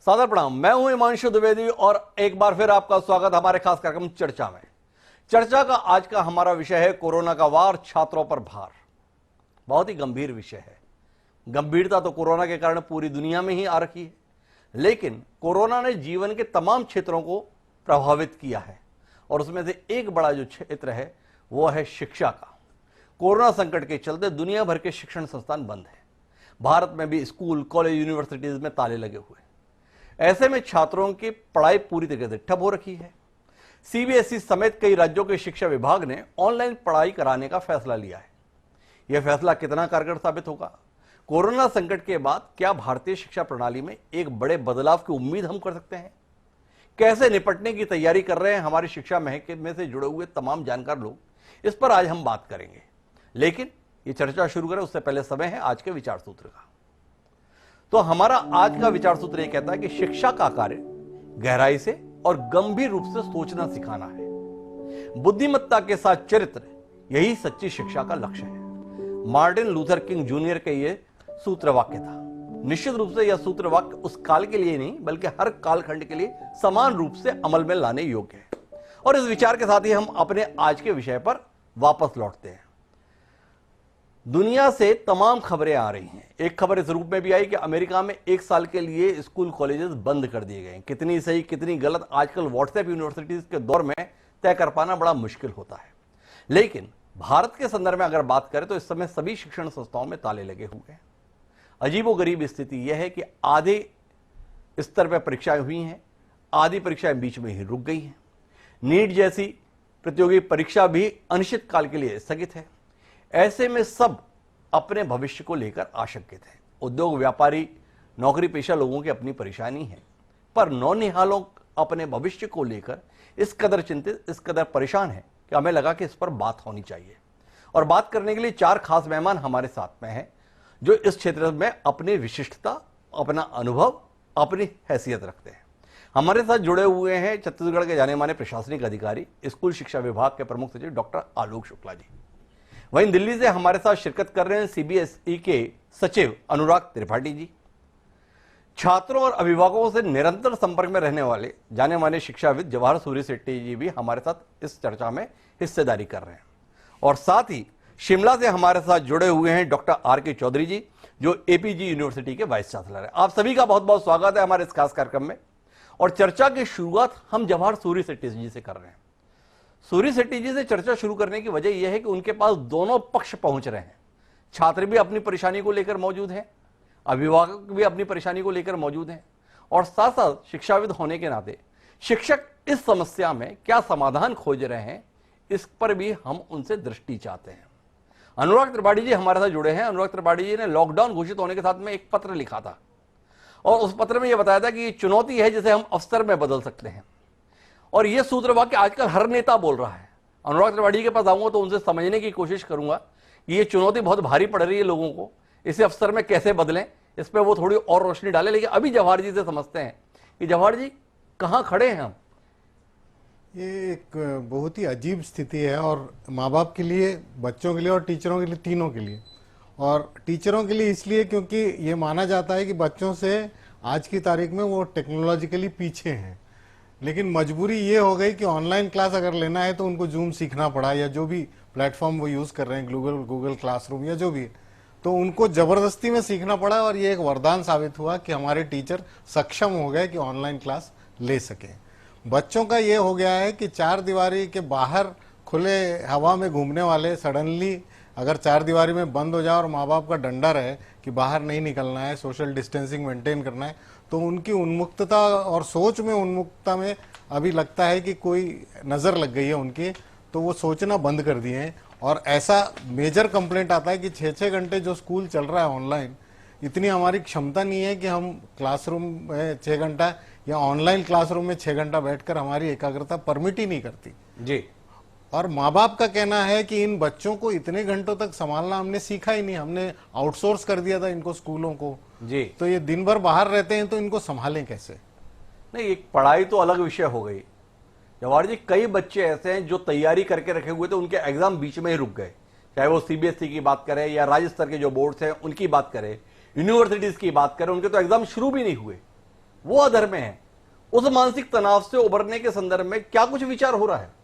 सादर प्रणाम। मैं हूं हिमांशु द्विवेदी और एक बार फिर आपका स्वागत हमारे खास कार्यक्रम चर्चा में। चर्चा का आज का हमारा विषय है कोरोना का वार, छात्रों पर भार। बहुत ही गंभीर विषय है। गंभीरता तो कोरोना के कारण पूरी दुनिया में ही आ रखी है, लेकिन कोरोना ने जीवन के तमाम क्षेत्रों को प्रभावित किया है और उसमें से एक बड़ा जो क्षेत्र है वो है शिक्षा का। कोरोना संकट के चलते दुनिया भर के शिक्षण संस्थान बंद हैं। भारत में भी स्कूल, कॉलेज, यूनिवर्सिटीज में ताले लगे हुए। ऐसे में छात्रों की पढ़ाई पूरी तरीके से ठप हो रखी है। सीबीएसई समेत कई राज्यों के शिक्षा विभाग ने ऑनलाइन पढ़ाई कराने का फैसला लिया है। यह फैसला कितना कारगर साबित होगा? कोरोना संकट के बाद क्या भारतीय शिक्षा प्रणाली में एक बड़े बदलाव की उम्मीद हम कर सकते हैं? कैसे निपटने की तैयारी कर रहे हैं हमारी शिक्षा महकमे से जुड़े हुए तमाम जानकार लोग, इस पर आज हम बात करेंगे। लेकिन ये चर्चा शुरू करें उससे पहले समय है आज के विचार सूत्र का। तो हमारा आज का विचार सूत्र यह कहता है कि शिक्षा का कार्य गहराई से और गंभीर रूप से सोचना सिखाना है। बुद्धिमत्ता के साथ चरित्र, यही सच्ची शिक्षा का लक्ष्य है। मार्टिन लूथर किंग जूनियर का यह सूत्र वाक्य था। निश्चित रूप से यह सूत्र वाक्य उस काल के लिए नहीं बल्कि हर कालखंड के लिए समान रूप से अमल में लाने योग्य है। और इस विचार के साथ ही हम अपने आज के विषय पर वापस लौटते हैं। दुनिया से तमाम खबरें आ रही हैं। एक खबर इस रूप में भी आई कि अमेरिका में 1 साल के लिए स्कूल कॉलेजेस बंद कर दिए गए। कितनी सही कितनी गलत आजकल व्हाट्सएप यूनिवर्सिटीज के दौर में तय कर पाना बड़ा मुश्किल होता है। लेकिन भारत के संदर्भ में अगर बात करें तो इस समय सभी शिक्षण संस्थाओं में ताले लगे हुए हैं। अजीबोगरीब स्थिति यह है कि आधे स्तर पर परीक्षाएं हुई हैं, आधी परीक्षाएं बीच में ही रुक गई हैं। नीट जैसी प्रतियोगी परीक्षा भी अनिश्चित काल के लिए स्थगित है। ऐसे में सब अपने भविष्य को लेकर आशंकित हैं। उद्योग, व्यापारी, नौकरी पेशा लोगों की अपनी परेशानी है, पर नौनिहालों अपने भविष्य को लेकर इस कदर चिंतित, इस कदर परेशान है कि हमें लगा कि इस पर बात होनी चाहिए। और बात करने के लिए 4 खास मेहमान हमारे साथ में हैं जो इस क्षेत्र में अपनी विशिष्टता, अपना अनुभव, अपनी हैसियत रखते हैं। हमारे साथ जुड़े हुए हैं छत्तीसगढ़ के जाने माने प्रशासनिक अधिकारी, स्कूल शिक्षा विभाग के प्रमुख सचिव डॉक्टर आलोक शुक्ला जी। वहीं दिल्ली से हमारे साथ शिरकत कर रहे हैं सीबीएसई के सचिव अनुराग त्रिपाठी जी। छात्रों और अभिभावकों से निरंतर संपर्क में रहने वाले जाने माने शिक्षाविद जवाहर सूर्य शेट्टी जी भी हमारे साथ इस चर्चा में हिस्सेदारी कर रहे हैं। और साथ ही शिमला से हमारे साथ जुड़े हुए हैं डॉक्टर आर.के. चौधरी जी, जो एपीजी यूनिवर्सिटी के वाइस चांसलर है। आप सभी का बहुत बहुत स्वागत है हमारे इस खास कार्यक्रम में। और चर्चा की शुरुआत हम जवाहर सूर्य शेट्टी जी से कर रहे हैं। सूर्य शेट्टी जी से चर्चा शुरू करने की वजह यह है कि उनके पास दोनों पक्ष पहुंच रहे हैं। छात्र भी अपनी परेशानी को लेकर मौजूद हैं, अभिभावक भी अपनी परेशानी को लेकर मौजूद हैं, और साथ साथ शिक्षाविद होने के नाते शिक्षक इस समस्या में क्या समाधान खोज रहे हैं, इस पर भी हम उनसे दृष्टि चाहते हैं। अनुराग त्रिपाठी जी हमारे साथ जुड़े हैं। अनुराग त्रिपाठी जी ने लॉकडाउन घोषित होने के साथ में एक पत्र लिखा था और उस पत्र में यह बताया था कि ये चुनौती है जिसे हम अवसर में बदल सकते हैं। और यह सूत्र वाक्य आजकल हर नेता बोल रहा है। अनुराग त्रिपाठी के पास आऊंगा तो उनसे समझने की कोशिश करूंगा कि ये चुनौती बहुत भारी पड़ रही है लोगों को, इसे अवसर में कैसे बदलें, इस पर वो थोड़ी और रोशनी डालें। लेकिन अभी जवाहर जी से समझते हैं कि जवाहर जी कहाँ खड़े हैं हम। ये एक बहुत ही अजीब स्थिति है, और माँ बाप के लिए, बच्चों के लिए और टीचरों के लिए, तीनों के लिए। और टीचरों के लिए इसलिए क्योंकि ये माना जाता है कि बच्चों से आज की तारीख में वो टेक्नोलॉजिकली पीछे हैं। लेकिन मजबूरी ये हो गई कि ऑनलाइन क्लास अगर लेना है तो उनको जूम सीखना पड़ा, या जो भी प्लेटफॉर्म वो यूज़ कर रहे हैं, गूगल क्लासरूम या जो भी, तो उनको ज़बरदस्ती में सीखना पड़ा। और ये एक वरदान साबित हुआ कि हमारे टीचर सक्षम हो गए कि ऑनलाइन क्लास ले सकें। बच्चों का ये हो गया है कि 4 दीवारी के बाहर खुले हवा में घूमने वाले सडनली अगर 4 दीवारी में बंद हो जाए और माँ बाप का डंडा रहे कि बाहर नहीं निकलना है, सोशल डिस्टेंसिंग मेंटेन करना है, तो उनकी उन्मुक्तता और सोच में उन्मुक्तता में अभी लगता है कि कोई नज़र लग गई है उनकी, तो वो सोचना बंद कर दिए हैं। और ऐसा मेजर कंप्लेंट आता है कि 6-6 घंटे जो स्कूल चल रहा है ऑनलाइन, इतनी हमारी क्षमता नहीं है कि हम क्लासरूम में 6 घंटा या ऑनलाइन क्लासरूम में 6 घंटा बैठकर हमारी एकाग्रता परमिट ही नहीं करती जी। और माँ बाप का कहना है कि इन बच्चों को इतने घंटों तक संभालना हमने सीखा ही नहीं, हमने आउटसोर्स कर दिया था इनको स्कूलों को जी। तो ये दिन भर बाहर रहते हैं, तो इनको संभालें कैसे? नहीं, एक पढ़ाई तो अलग विषय हो गई जवाहर जी। कई बच्चे ऐसे हैं जो तैयारी करके रखे हुए थे, उनके एग्जाम बीच में ही रुक गए। चाहे वो सीबीएसई की बात करें या राज्य स्तर के जो बोर्ड्स हैं उनकी बात करें, यूनिवर्सिटीज की बात करें, उनके तो एग्जाम शुरू भी नहीं हुए। वो अधर में है, उस मानसिक तनाव से उबरने के संदर्भ में क्या कुछ विचार हो रहा है?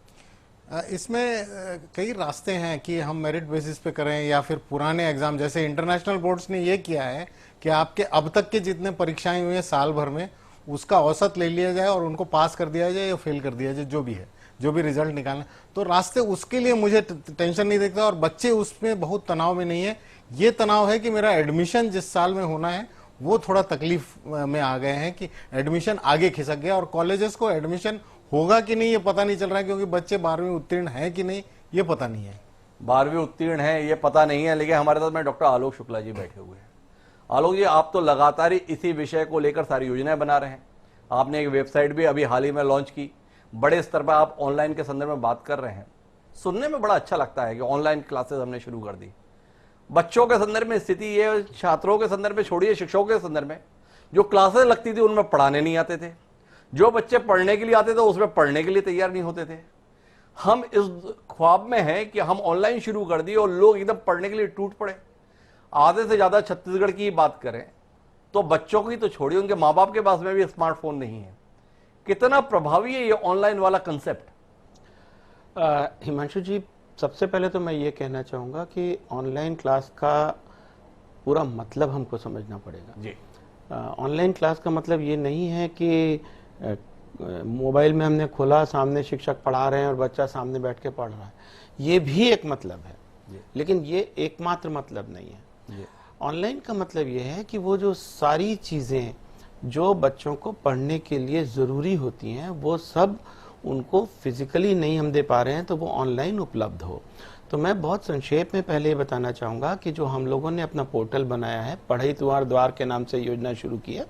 इसमें कई रास्ते हैं कि हम मेरिट बेसिस पे करें या फिर पुराने एग्जाम, जैसे इंटरनेशनल बोर्ड्स ने ये किया है कि आपके अब तक के जितने परीक्षाएं हुई हैं साल भर में, उसका औसत ले लिया जाए और उनको पास कर दिया जाए या फेल कर दिया जाए, जो भी है, जो भी रिजल्ट निकालना। तो रास्ते उसके लिए मुझे टेंशन नहीं दिखता, और बच्चे उसमें बहुत तनाव में नहीं है। ये तनाव है कि मेरा एडमिशन जिस साल में होना है वो थोड़ा तकलीफ में आ गए हैं कि एडमिशन आगे खिसक गया, और कॉलेजेस को एडमिशन होगा कि नहीं ये पता नहीं चल रहा है, क्योंकि बच्चे 12वीं उत्तीर्ण है कि नहीं ये पता नहीं है। 12वीं उत्तीर्ण है ये पता नहीं है, लेकिन हमारे साथ में डॉक्टर आलोक शुक्ला जी बैठे हुए हैं। आलोक जी, आप तो लगातार ही इसी विषय को लेकर सारी योजनाएं बना रहे हैं। आपने एक वेबसाइट भी अभी हाल ही में लॉन्च की, बड़े स्तर पर आप ऑनलाइन के संदर्भ में बात कर रहे हैं। सुनने में बड़ा अच्छा लगता है कि ऑनलाइन क्लासेस हमने शुरू कर दी। बच्चों के संदर्भ में स्थिति ये, छात्रों के संदर्भ में छोड़िए, शिक्षकों के संदर्भ में जो क्लासेस लगती थी उनमें पढ़ाने नहीं आते थे, जो बच्चे पढ़ने के लिए आते थे उसमें पढ़ने के लिए तैयार नहीं होते थे। हम इस ख्वाब में हैं कि हम ऑनलाइन शुरू कर दिए और लोग एकदम पढ़ने के लिए टूट पड़े। आधे से ज्यादा छत्तीसगढ़ की बात करें तो बच्चों की तो छोड़िए, उनके माँ बाप के पास में भी स्मार्टफोन नहीं है। कितना प्रभावी है ये ऑनलाइन वाला कंसेप्ट? हिमांशु जी, सबसे पहले तो मैं ये कहना चाहूँगा कि ऑनलाइन क्लास का पूरा मतलब हमको समझना पड़ेगा जी। ऑनलाइन क्लास का मतलब ये नहीं है कि मोबाइल में हमने खोला, सामने शिक्षक पढ़ा रहे हैं और बच्चा सामने बैठ के पढ़ रहा है। ये भी एक मतलब है, लेकिन ये एकमात्र मतलब नहीं है। ऑनलाइन का मतलब ये है कि वो जो सारी चीज़ें जो बच्चों को पढ़ने के लिए ज़रूरी होती हैं वो सब उनको फिजिकली नहीं हम दे पा रहे हैं, तो वो ऑनलाइन उपलब्ध हो। तो मैं बहुत संक्षेप में पहले ये बताना चाहूँगा कि जो हम लोगों ने अपना पोर्टल बनाया है, पढ़ई तुहार द्वार के नाम से योजना शुरू की है,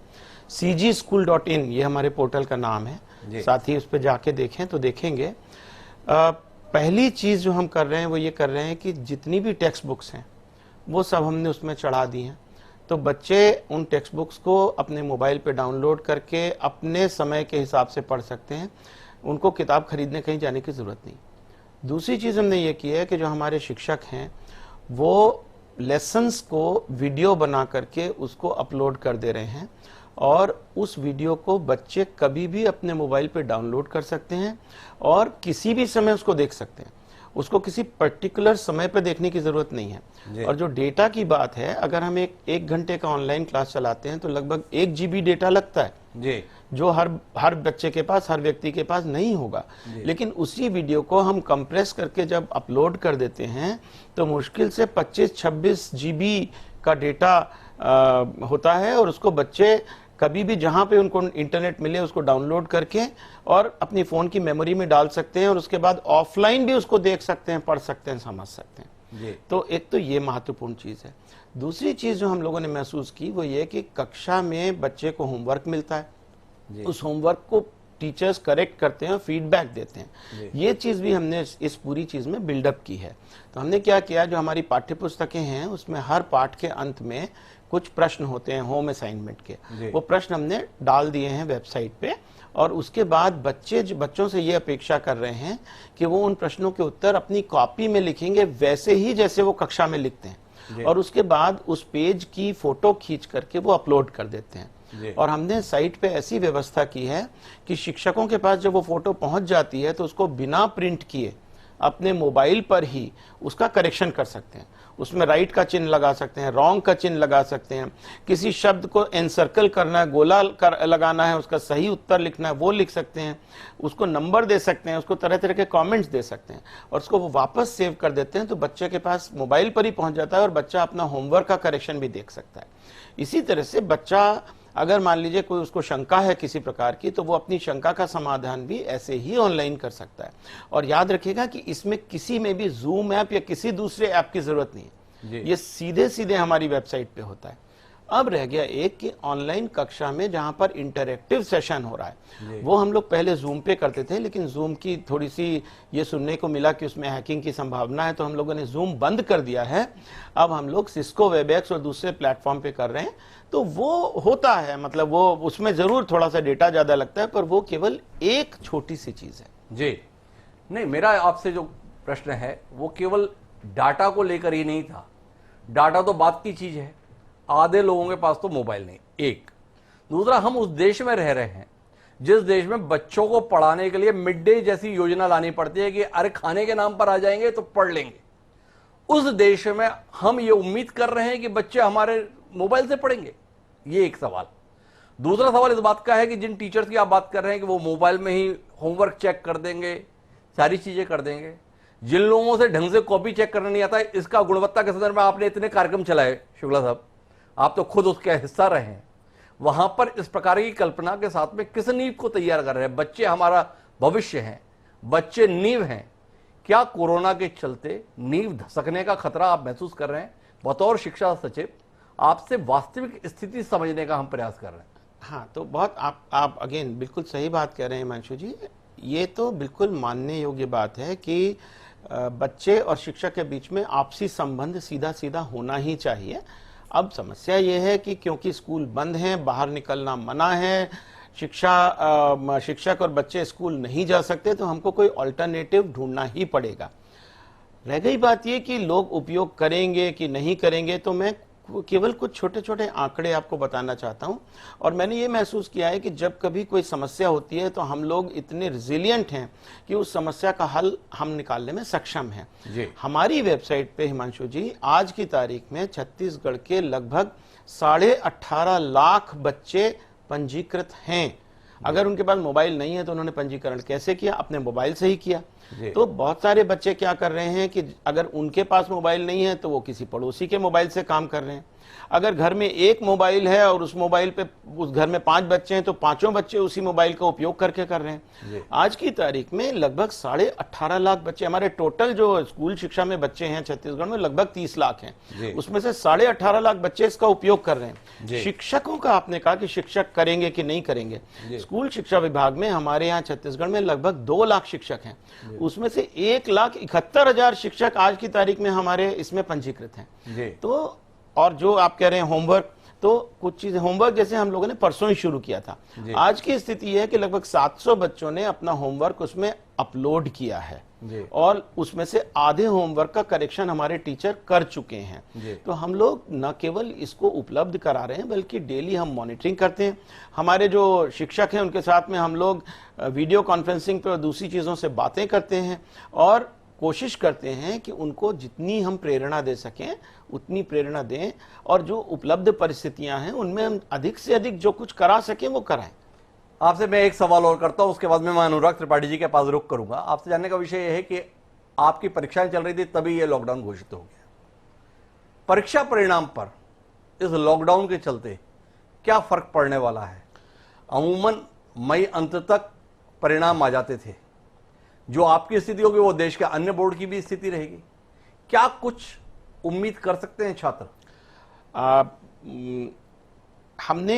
cgschool.in ये हमारे पोर्टल का नाम है। साथ ही उस पर जाके देखें तो देखेंगे पहली चीज़ जो हम कर रहे हैं वो ये कर रहे हैं कि जितनी भी टेक्स्ट बुक्स हैं वो सब हमने उसमें चढ़ा दी हैं। तो बच्चे उन टेक्स्ट बुक्स को अपने मोबाइल पे डाउनलोड करके अपने समय के हिसाब से पढ़ सकते हैं, उनको किताब खरीदने कहीं जाने की ज़रूरत नहीं। दूसरी चीज़ हमने ये की है कि जो हमारे शिक्षक हैं वो लेसन्स को वीडियो बना करके उसको अपलोड कर दे रहे हैं, और उस वीडियो को बच्चे कभी भी अपने मोबाइल पे डाउनलोड कर सकते हैं और किसी भी समय उसको देख सकते हैं। उसको किसी पर्टिकुलर समय पर देखने की जरूरत नहीं है। और जो डेटा की बात है, अगर हम एक घंटे का ऑनलाइन क्लास चलाते हैं तो लगभग 1 GB डेटा लगता है जी, जो हर बच्चे के पास, हर व्यक्ति के पास नहीं होगा। लेकिन उसी वीडियो को हम कंप्रेस करके जब अपलोड कर देते हैं तो मुश्किल से 25-26 GB का डेटा होता है, और उसको बच्चे कभी भी जहां पे उनको इंटरनेट मिले उसको डाउनलोड करके और अपनी फोन की मेमोरी में डाल सकते हैं, और उसके बाद ऑफलाइन भी उसको देख सकते हैं, पढ़ सकते हैं, समझ सकते हैं। तो एक तो ये महत्वपूर्ण चीज है। दूसरी चीज जो हम लोगों ने महसूस की वो ये कि कक्षा में बच्चे को होमवर्क मिलता है, उस होमवर्क को टीचर्स करेक्ट करते हैं, फीडबैक देते हैं। ये चीज भी हमने इस पूरी चीज में बिल्डअप की है। तो हमने क्या किया, जो हमारी पाठ्य पुस्तकें हैं उसमें हर पाठ के अंत में कुछ प्रश्न होते हैं होम असाइनमेंट के, वो प्रश्न हमने डाल दिए हैं वेबसाइट पे, और उसके बाद बच्चों से ये अपेक्षा कर रहे हैं कि वो उन प्रश्नों के उत्तर अपनी कॉपी में लिखेंगे वैसे ही जैसे वो कक्षा में लिखते हैं, और उसके बाद उस पेज की फोटो खींच करके वो अपलोड कर देते हैं। और हमने साइट पे ऐसी व्यवस्था की है कि शिक्षकों के पास जब वो फोटो पहुंच जाती है तो उसको बिना प्रिंट किए अपने मोबाइल पर ही उसका करेक्शन कर सकते हैं। उसमें राइट का चिन्ह लगा सकते हैं, रॉन्ग का चिन्ह लगा सकते हैं, किसी शब्द को एनसर्कल करना है, गोला लगाना है, उसका सही उत्तर लिखना है वो लिख सकते हैं, उसको नंबर दे सकते हैं, उसको तरह तरह के कमेंट्स दे सकते हैं, और उसको वो वापस सेव कर देते हैं। तो बच्चे के पास मोबाइल पर ही पहुंच जाता है और बच्चा अपना होमवर्क का करेक्शन भी देख सकता है। इसी तरह से बच्चा अगर मान लीजिए कोई उसको शंका है किसी प्रकार की, तो वो अपनी शंका का समाधान भी ऐसे ही ऑनलाइन कर सकता है। और याद रखिएगा कि इसमें किसी में भी जूम ऐप या किसी दूसरे ऐप की जरूरत नहीं है, ये सीधे सीधे हमारी वेबसाइट पे होता है। अब रह गया एक कि ऑनलाइन कक्षा में जहां पर इंटरैक्टिव सेशन हो रहा है, वो हम लोग पहले जूम पे करते थे, लेकिन जूम की थोड़ी सी ये सुनने को मिला कि उसमें हैकिंग की संभावना है, तो हम लोगों ने जूम बंद कर दिया है। अब हम लोग सिस्को, वेबएक्स और दूसरे प्लेटफॉर्म पे कर रहे हैं। तो वो होता है, मतलब वो उसमें जरूर थोड़ा सा डेटा ज्यादा लगता है, पर वो केवल एक छोटी सी चीज है। जी नहीं, मेरा आपसे जो प्रश्न है वो केवल डाटा को लेकर ही नहीं था। डाटा तो बात की चीज है, आधे लोगों के पास तो मोबाइल नहीं। एक दूसरा, हम उस देश में रह रहे हैं जिस देश में बच्चों को पढ़ाने के लिए मिड डे जैसी योजना लानी पड़ती है कि अरे खाने के नाम पर आ जाएंगे तो पढ़ लेंगे। उस देश में हम ये उम्मीद कर रहे हैं कि बच्चे हमारे मोबाइल से पढ़ेंगे। ये एक सवाल। दूसरा सवाल इस बात का है कि जिन टीचर्स की आप बात कर रहे हैं कि वो मोबाइल में ही होमवर्क चेक कर देंगे, सारी चीजें कर देंगे, जिन लोगों से ढंग से कॉपी चेक करना नहीं आता है, इसका गुणवत्ता के संदर्भ में आपने इतने कार्यक्रम चलाए शुक्ला साहब, आप तो खुद उसके हिस्सा रहे हैं, वहां पर इस प्रकार की कल्पना के साथ में किस नींव को तैयार कर रहे हैं? बच्चे हमारा भविष्य हैं, बच्चे नींव हैं। क्या कोरोना के चलते नींव धसकने का खतरा आप महसूस कर रहे हैं? बतौर शिक्षा सचिव आपसे वास्तविक स्थिति समझने का हम प्रयास कर रहे हैं। हाँ, तो बहुत आप अगेन बिल्कुल सही बात कह रहे हैं हिमांशु जी। ये तो बिल्कुल मानने योग्य बात है कि बच्चे और शिक्षक के बीच में आपसी संबंध सीधा सीधा होना ही चाहिए। अब समस्या ये है कि क्योंकि स्कूल बंद हैं, बाहर निकलना मना है, शिक्षक और बच्चे स्कूल नहीं जा सकते, तो हमको कोई ऑल्टरनेटिव ढूंढना ही पड़ेगा। रह गई बात ये कि लोग उपयोग करेंगे कि नहीं करेंगे, तो मैं केवल कुछ छोटे छोटे आंकड़े आपको बताना चाहता हूं। और मैंने ये महसूस किया है कि जब कभी कोई समस्या होती है तो हम लोग इतने रिजिलियंट हैं कि उस समस्या का हल हम निकालने में सक्षम हैं। हमारी वेबसाइट पे हिमांशु जी आज की तारीख में छत्तीसगढ़ के लगभग 18.5 लाख बच्चे पंजीकृत हैं। अगर उनके पास मोबाइल नहीं है तो उन्होंने पंजीकरण कैसे किया? अपने मोबाइल से ही किया। तो बहुत सारे बच्चे क्या कर रहे हैं कि अगर उनके पास मोबाइल नहीं है तो वो किसी पड़ोसी के मोबाइल से काम कर रहे हैं। अगर घर में एक मोबाइल है और उस मोबाइल पे उस घर में 5 बच्चे हैं तो 5 बच्चे उसी मोबाइल का उपयोग करके कर रहे हैं। आज की तारीख में लगभग 18.5 लाख बच्चे, हमारे टोटल जो स्कूल शिक्षा में बच्चे हैं छत्तीसगढ़ में लगभग 30 लाख हैं, उसमें से 18.5 लाख बच्चे इसका उपयोग कर रहे हैं। शिक्षकों का आपने कहा कि शिक्षक करेंगे कि नहीं करेंगे। स्कूल शिक्षा विभाग में हमारे यहाँ छत्तीसगढ़ में लगभग 2 लाख शिक्षक हैं, उसमें से 1,71,000 शिक्षक आज की तारीख में हमारे इसमें पंजीकृत हैं। तो और जो आप कह रहे हैं होमवर्क, तो कुछ चीजें होमवर्क जैसे हम लोगों ने परसों ही शुरू किया था। आज की स्थिति है कि लगभग 700 बच्चों ने अपना होमवर्क उसमें अपलोड किया है और उसमें से आधे होमवर्क का करेक्शन हमारे टीचर कर चुके हैं। तो हम लोग न केवल इसको उपलब्ध करा रहे हैं बल्कि डेली हम मॉनिटरिंग करते हैं। हमारे जो शिक्षक हैं उनके साथ में हम लोग वीडियो कॉन्फ्रेंसिंग पे और दूसरी चीजों से बातें करते हैं और कोशिश करते हैं कि उनको जितनी हम प्रेरणा दे सकें उतनी प्रेरणा दें और जो उपलब्ध परिस्थितियां हैं उनमें हम अधिक से अधिक जो कुछ करा सकें वो कराएं। आपसे मैं एक सवाल और करता हूं, उसके बाद में मैं अनुराग त्रिपाठी जी के पास रुख करूंगा। आपसे जानने का विषय यह है कि आपकी परीक्षाएं चल रही थी तभी यह लॉकडाउन घोषित हो गया। परीक्षा परिणाम पर इस लॉकडाउन के चलते क्या फर्क पड़ने वाला है? अमूमन मई अंत तक परिणाम आ जाते थे, जो आपकी स्थिति होगी वो देश के अन्य बोर्ड की भी स्थिति रहेगी। क्या कुछ उम्मीद कर सकते हैं छात्र? हमने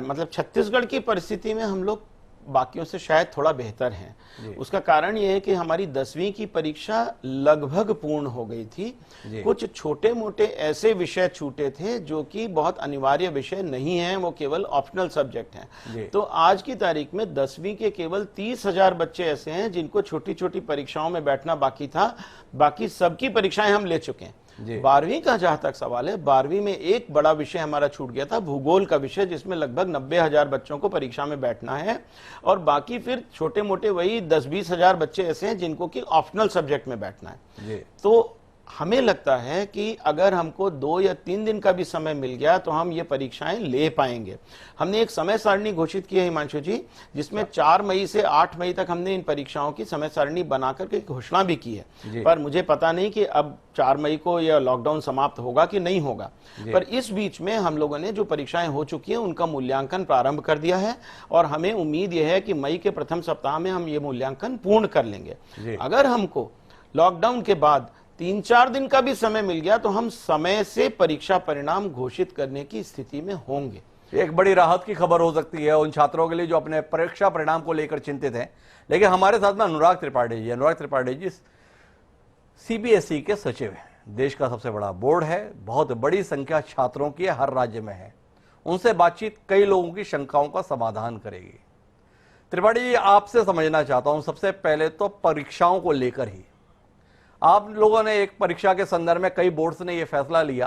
मतलब छत्तीसगढ़ की परिस्थिति में हम लोग बाकियों से शायद थोड़ा बेहतर हैं। उसका कारण यह है कि हमारी 10वीं की परीक्षा लगभग पूर्ण हो गई थी। कुछ छोटे मोटे ऐसे विषय छूटे थे जो कि बहुत अनिवार्य विषय नहीं हैं, वो केवल ऑप्शनल सब्जेक्ट हैं। तो आज की तारीख में 10वीं के केवल 30,000 बच्चे ऐसे हैं जिनको छोटी छोटी परीक्षाओं में बैठना बाकी था, बाकी सबकी परीक्षाएं हम ले चुके हैं। 12वीं का जहां तक सवाल है, 12वीं में एक बड़ा विषय हमारा छूट गया था, भूगोल का विषय, जिसमें लगभग 90,000 बच्चों को परीक्षा में बैठना है और बाकी फिर छोटे मोटे वही 10-20 हजार बच्चे ऐसे हैं जिनको कि ऑप्शनल सब्जेक्ट में बैठना है। तो हमें लगता है कि अगर हमको 2 या 3 दिन का भी समय मिल गया तो हम ये परीक्षाएं ले पाएंगे। हमने एक समय सारणी घोषित की है हिमांशु जी, जिसमें 4 मई से 8 मई तक हमने इन परीक्षाओं की समय सारणी बनाकर के घोषणा भी की है। पर मुझे पता नहीं कि अब 4 मई को यह लॉकडाउन समाप्त होगा कि नहीं होगा। पर इस बीच में हम लोगों ने जो परीक्षाएं हो चुकी हैं उनका मूल्यांकन प्रारंभ कर दिया है और हमें उम्मीद यह है कि मई के प्रथम सप्ताह में हम ये मूल्यांकन पूर्ण कर लेंगे। अगर हमको लॉकडाउन के बाद 3-4 दिन का भी समय मिल गया तो हम समय से परीक्षा परिणाम घोषित करने की स्थिति में होंगे। एक बड़ी राहत की खबर हो सकती है उन छात्रों के लिए जो अपने परीक्षा परिणाम को लेकर चिंतित हैं। लेकिन हमारे साथ में अनुराग त्रिपाठी जी सीबीएसई के सचिव हैं। देश का सबसे बड़ा बोर्ड है, बहुत बड़ी संख्या छात्रों की हर राज्य में है। उनसे बातचीत कई लोगों की शंकाओं का समाधान करेगी। त्रिपाठी जी, आपसे समझना चाहता हूं सबसे पहले तो परीक्षाओं को लेकर ही। आप लोगों ने एक परीक्षा के संदर्भ में कई बोर्ड्स ने यह फैसला लिया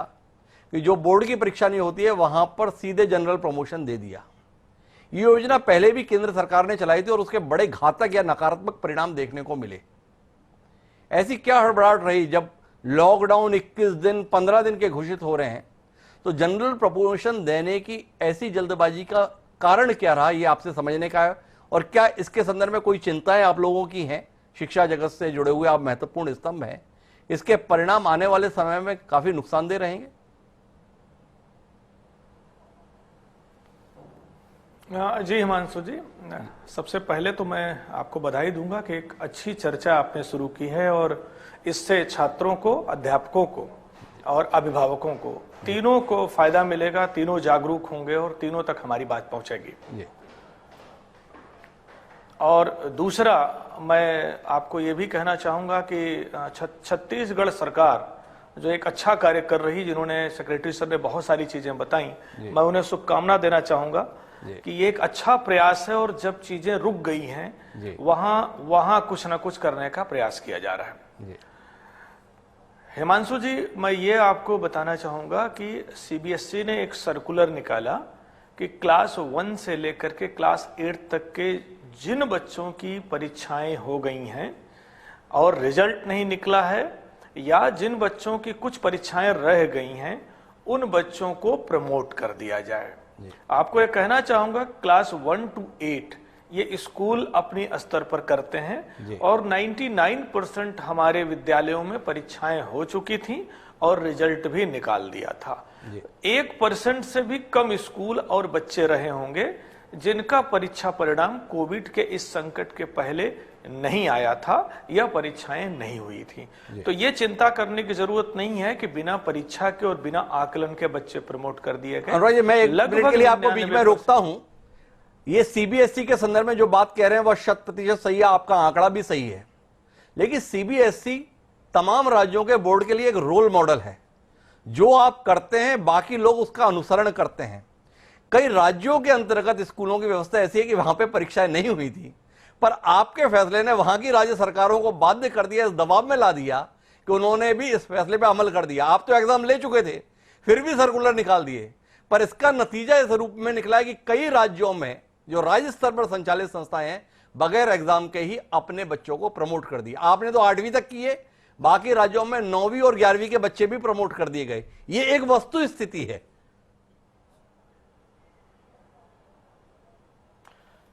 कि जो बोर्ड की परीक्षा नहीं होती है वहां पर सीधे जनरल प्रमोशन दे दिया। ये योजना पहले भी केंद्र सरकार ने चलाई थी और उसके बड़े घातक या नकारात्मक परिणाम देखने को मिले। ऐसी क्या हड़बड़ाहट रही जब लॉकडाउन 21 दिन 15 दिन के घोषित हो रहे हैं, तो जनरल प्रपोजिशन देने की ऐसी जल्दबाजी का कारण क्या रहा, ये आपसे समझने का है। और क्या इसके संदर्भ में कोई चिंताएं आप लोगों की हैं? शिक्षा जगत से जुड़े हुए आप महत्वपूर्ण स्तंभ हैं, इसके परिणाम आने वाले समय में काफी नुकसानदेह रहेंगे। जी हिमांशु जी, सबसे पहले तो मैं आपको बधाई दूंगा कि एक अच्छी चर्चा आपने शुरू की है और इससे छात्रों को, अध्यापकों को और अभिभावकों को, तीनों को फायदा मिलेगा, तीनों जागरूक होंगे और तीनों तक हमारी बात पहुंचेगी। जी। और दूसरा, मैं आपको ये भी कहना चाहूंगा कि छत्तीसगढ़ सरकार जो एक अच्छा कार्य कर रही, जिन्होंने सेक्रेटरी सर ने बहुत सारी चीजें बताई, मैं उन्हें शुभकामना देना चाहूंगा कि ये एक अच्छा प्रयास है और जब चीजें रुक गई हैं वहां कुछ ना कुछ करने का प्रयास किया जा रहा है। हिमांशु जी, मैं ये आपको बताना चाहूंगा कि सीबीएसई ने एक सर्कुलर निकाला कि क्लास 1 से लेकर के क्लास 8 तक के जिन बच्चों की परीक्षाएं हो गई हैं और रिजल्ट नहीं निकला है, या जिन बच्चों की कुछ परीक्षाएं रह गई हैं, उन बच्चों को प्रमोट कर दिया जाए। आपको ये कहना चाहूंगा, क्लास 1 to 8 ये स्कूल अपनी स्तर पर करते हैं और 99% हमारे विद्यालयों में परीक्षाएं हो चुकी थी और रिजल्ट भी निकाल दिया था। 1% से भी कम स्कूल और बच्चे रहे होंगे जिनका परीक्षा परिणाम कोविड के इस संकट के पहले नहीं आया था या परीक्षाएं नहीं हुई थी। तो ये चिंता करने की जरूरत नहीं है कि बिना परीक्षा के और बिना आकलन के बच्चे प्रमोट कर दिए गए। मैं एक मिनट के लिए आपको बीच में रोकता हूं। ये सीबीएसई के संदर्भ में जो बात कह रहे हैं वह 100% सही है, आपका आंकड़ा भी सही है, लेकिन सीबीएसई तमाम राज्यों के बोर्ड के लिए एक रोल मॉडल है। जो आप करते हैं बाकी लोग उसका अनुसरण करते हैं। कई राज्यों के अंतर्गत स्कूलों की व्यवस्था ऐसी है कि वहां पे परीक्षाएं नहीं हुई थी, पर आपके फैसले ने वहां की राज्य सरकारों को बाध्य कर दिया, इस दबाव में ला दिया कि उन्होंने भी इस फैसले पे अमल कर दिया। आप तो एग्जाम ले चुके थे, फिर भी सर्कुलर निकाल दिए, पर इसका नतीजा इस रूप में निकला है कि कई राज्यों में जो राज्य स्तर पर संचालित संस्थाएं हैं, बगैर एग्जाम के ही अपने बच्चों को प्रमोट कर दिया। आपने तो 8वीं तक की है, बाकी राज्यों में 9वीं और 11वीं के बच्चे भी प्रमोट कर दिए गए। ये एक वस्तु स्थिति है।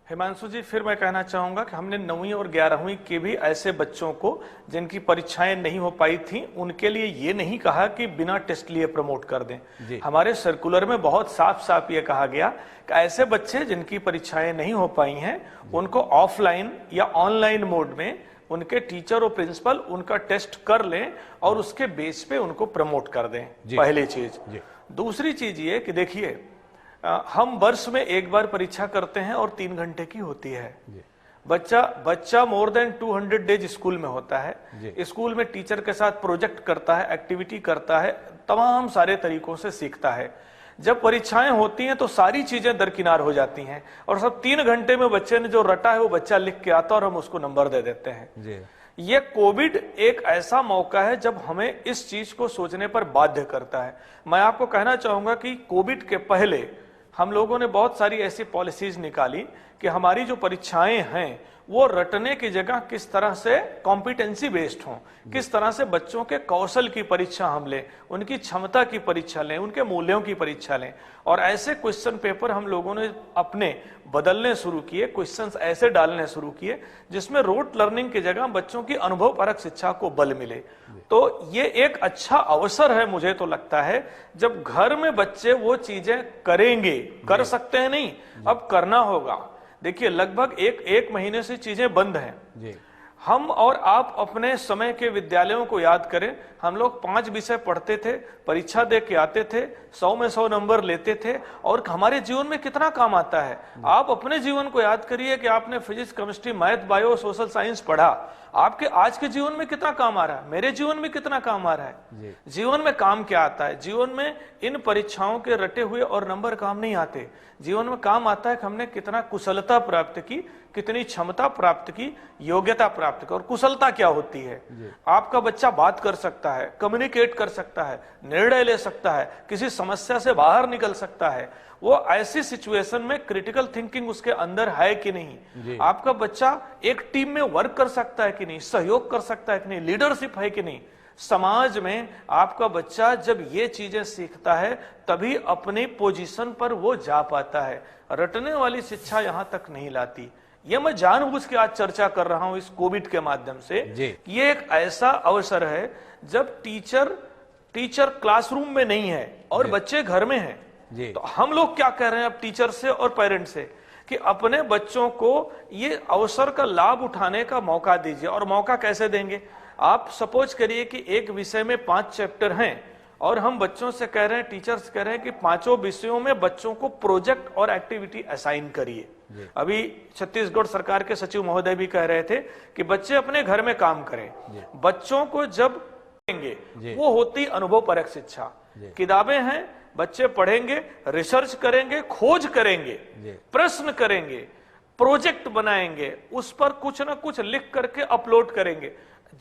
हिमांशु जी, फिर मैं कहना चाहूंगा कि हमने 9वीं और 11वीं के भी ऐसे बच्चों को जिनकी परीक्षाएं नहीं हो पाई थी, उनके लिए ये नहीं कहा कि बिना टेस्ट लिए प्रमोट कर दें। हमारे सर्कुलर में बहुत साफ साफ ये कहा गया कि ऐसे बच्चे जिनकी परीक्षाएं नहीं हो पाई हैं, उनको ऑफलाइन या ऑनलाइन मोड में उनके टीचर और प्रिंसिपल उनका टेस्ट कर लें और उसके बेस पे उनको प्रमोट कर दें। पहली चीज। दूसरी चीज ये कि देखिए, हम वर्ष में एक बार परीक्षा करते हैं और 3 घंटे की होती है। बच्चा मोर देन 200 डेज स्कूल में होता है। स्कूल में टीचर के साथ प्रोजेक्ट करता है, एक्टिविटी करता है, तमाम सारे तरीकों से सीखता है। जब परीक्षाएं होती हैं तो सारी चीजें दरकिनार हो जाती हैं और सब 3 घंटे में बच्चे ने जो रटा है वो बच्चा लिख के आता और हम उसको नंबर दे देते हैं। ये कोविड एक ऐसा मौका है जब हमें इस चीज को सोचने पर बाध्य करता है। मैं आपको कहना चाहूंगा कि कोविड के पहले हम लोगों ने बहुत सारी ऐसी पॉलिसीज निकाली कि हमारी जो परीक्षाएं हैं वो रटने की जगह किस तरह से कॉम्पिटेंसी बेस्ड हों, किस तरह से बच्चों के कौशल की परीक्षा हम लें, उनकी क्षमता की परीक्षा लें, उनके मूल्यों की परीक्षा लें। और ऐसे क्वेश्चन पेपर हम लोगों ने अपने बदलने शुरू किए, क्वेश्चंस ऐसे डालने शुरू किए जिसमें रोट लर्निंग की जगह बच्चों की अनुभवपरक शिक्षा को बल मिले। तो ये एक अच्छा अवसर है, मुझे तो लगता है, जब घर में बच्चे वो चीजें करेंगे। कर सकते हैं नहीं, अब करना होगा। देखिए, लगभग एक महीने से चीजें बंद हैं। हम और आप अपने समय के विद्यालयों को याद करें, हम लोग 5 विषय पढ़ते थे, परीक्षा दे के आते थे, 100 में 100 नंबर लेते थे और हमारे जीवन में कितना काम आता है। आप अपने जीवन को याद करिए कि आपने physics, chemistry, math, bio, social science पढ़ा, आपके आज के जीवन में कितना काम आ रहा है, मेरे जीवन में कितना काम आ रहा है। जीवन में काम क्या आता है? जीवन में इन परीक्षाओं के रटे हुए और नंबर काम नहीं आते। जीवन में काम आता है कि हमने कितना कुशलता प्राप्त की, कितनी क्षमता प्राप्त की, योग्यता प्राप्त की। और कुशलता क्या होती है? आपका बच्चा बात कर सकता है, कम्युनिकेट कर सकता है, निर्णय ले सकता है, किसी समस्या से बाहर निकल सकता है, वो ऐसी सिचुएशन में क्रिटिकल थिंकिंग उसके अंदर है कि नहीं, आपका बच्चा एक टीम में वर्क कर सकता है कि नहीं, सहयोग कर सकता है कि नहीं, लीडरशिप है कि नहीं। समाज में आपका बच्चा जब ये चीजें सीखता है तभी अपनी पोजीशन पर वो जा पाता है। रटने वाली शिक्षा यहां तक नहीं लाती। ये मैं जानबूझ के आज चर्चा कर रहा हूं इस कोविड के माध्यम से। ये एक ऐसा अवसर है जब टीचर क्लासरूम में नहीं है और बच्चे घर में हैं। तो हम लोग क्या कह रहे हैं अब टीचर से और पेरेंट्स से कि अपने बच्चों को ये अवसर का लाभ उठाने का मौका दीजिए। और मौका कैसे देंगे? आप सपोज करिए कि एक विषय में 5 चैप्टर हैं और हम बच्चों से कह रहे हैं, टीचर्स कह रहे हैं कि 5 विषयों में बच्चों को प्रोजेक्ट और एक्टिविटी असाइन करिए। अभी छत्तीसगढ़ सरकार के सचिव महोदय भी कह रहे थे कि बच्चे अपने घर में काम करें। बच्चों को जब वो होती अनुभव परक शिक्षा। किताबें हैं, बच्चे पढ़ेंगे, रिसर्च करेंगे, खोज करेंगे, प्रश्न करेंगे, प्रोजेक्ट बनाएंगे, उस पर कुछ ना कुछ लिख करके अपलोड करेंगे।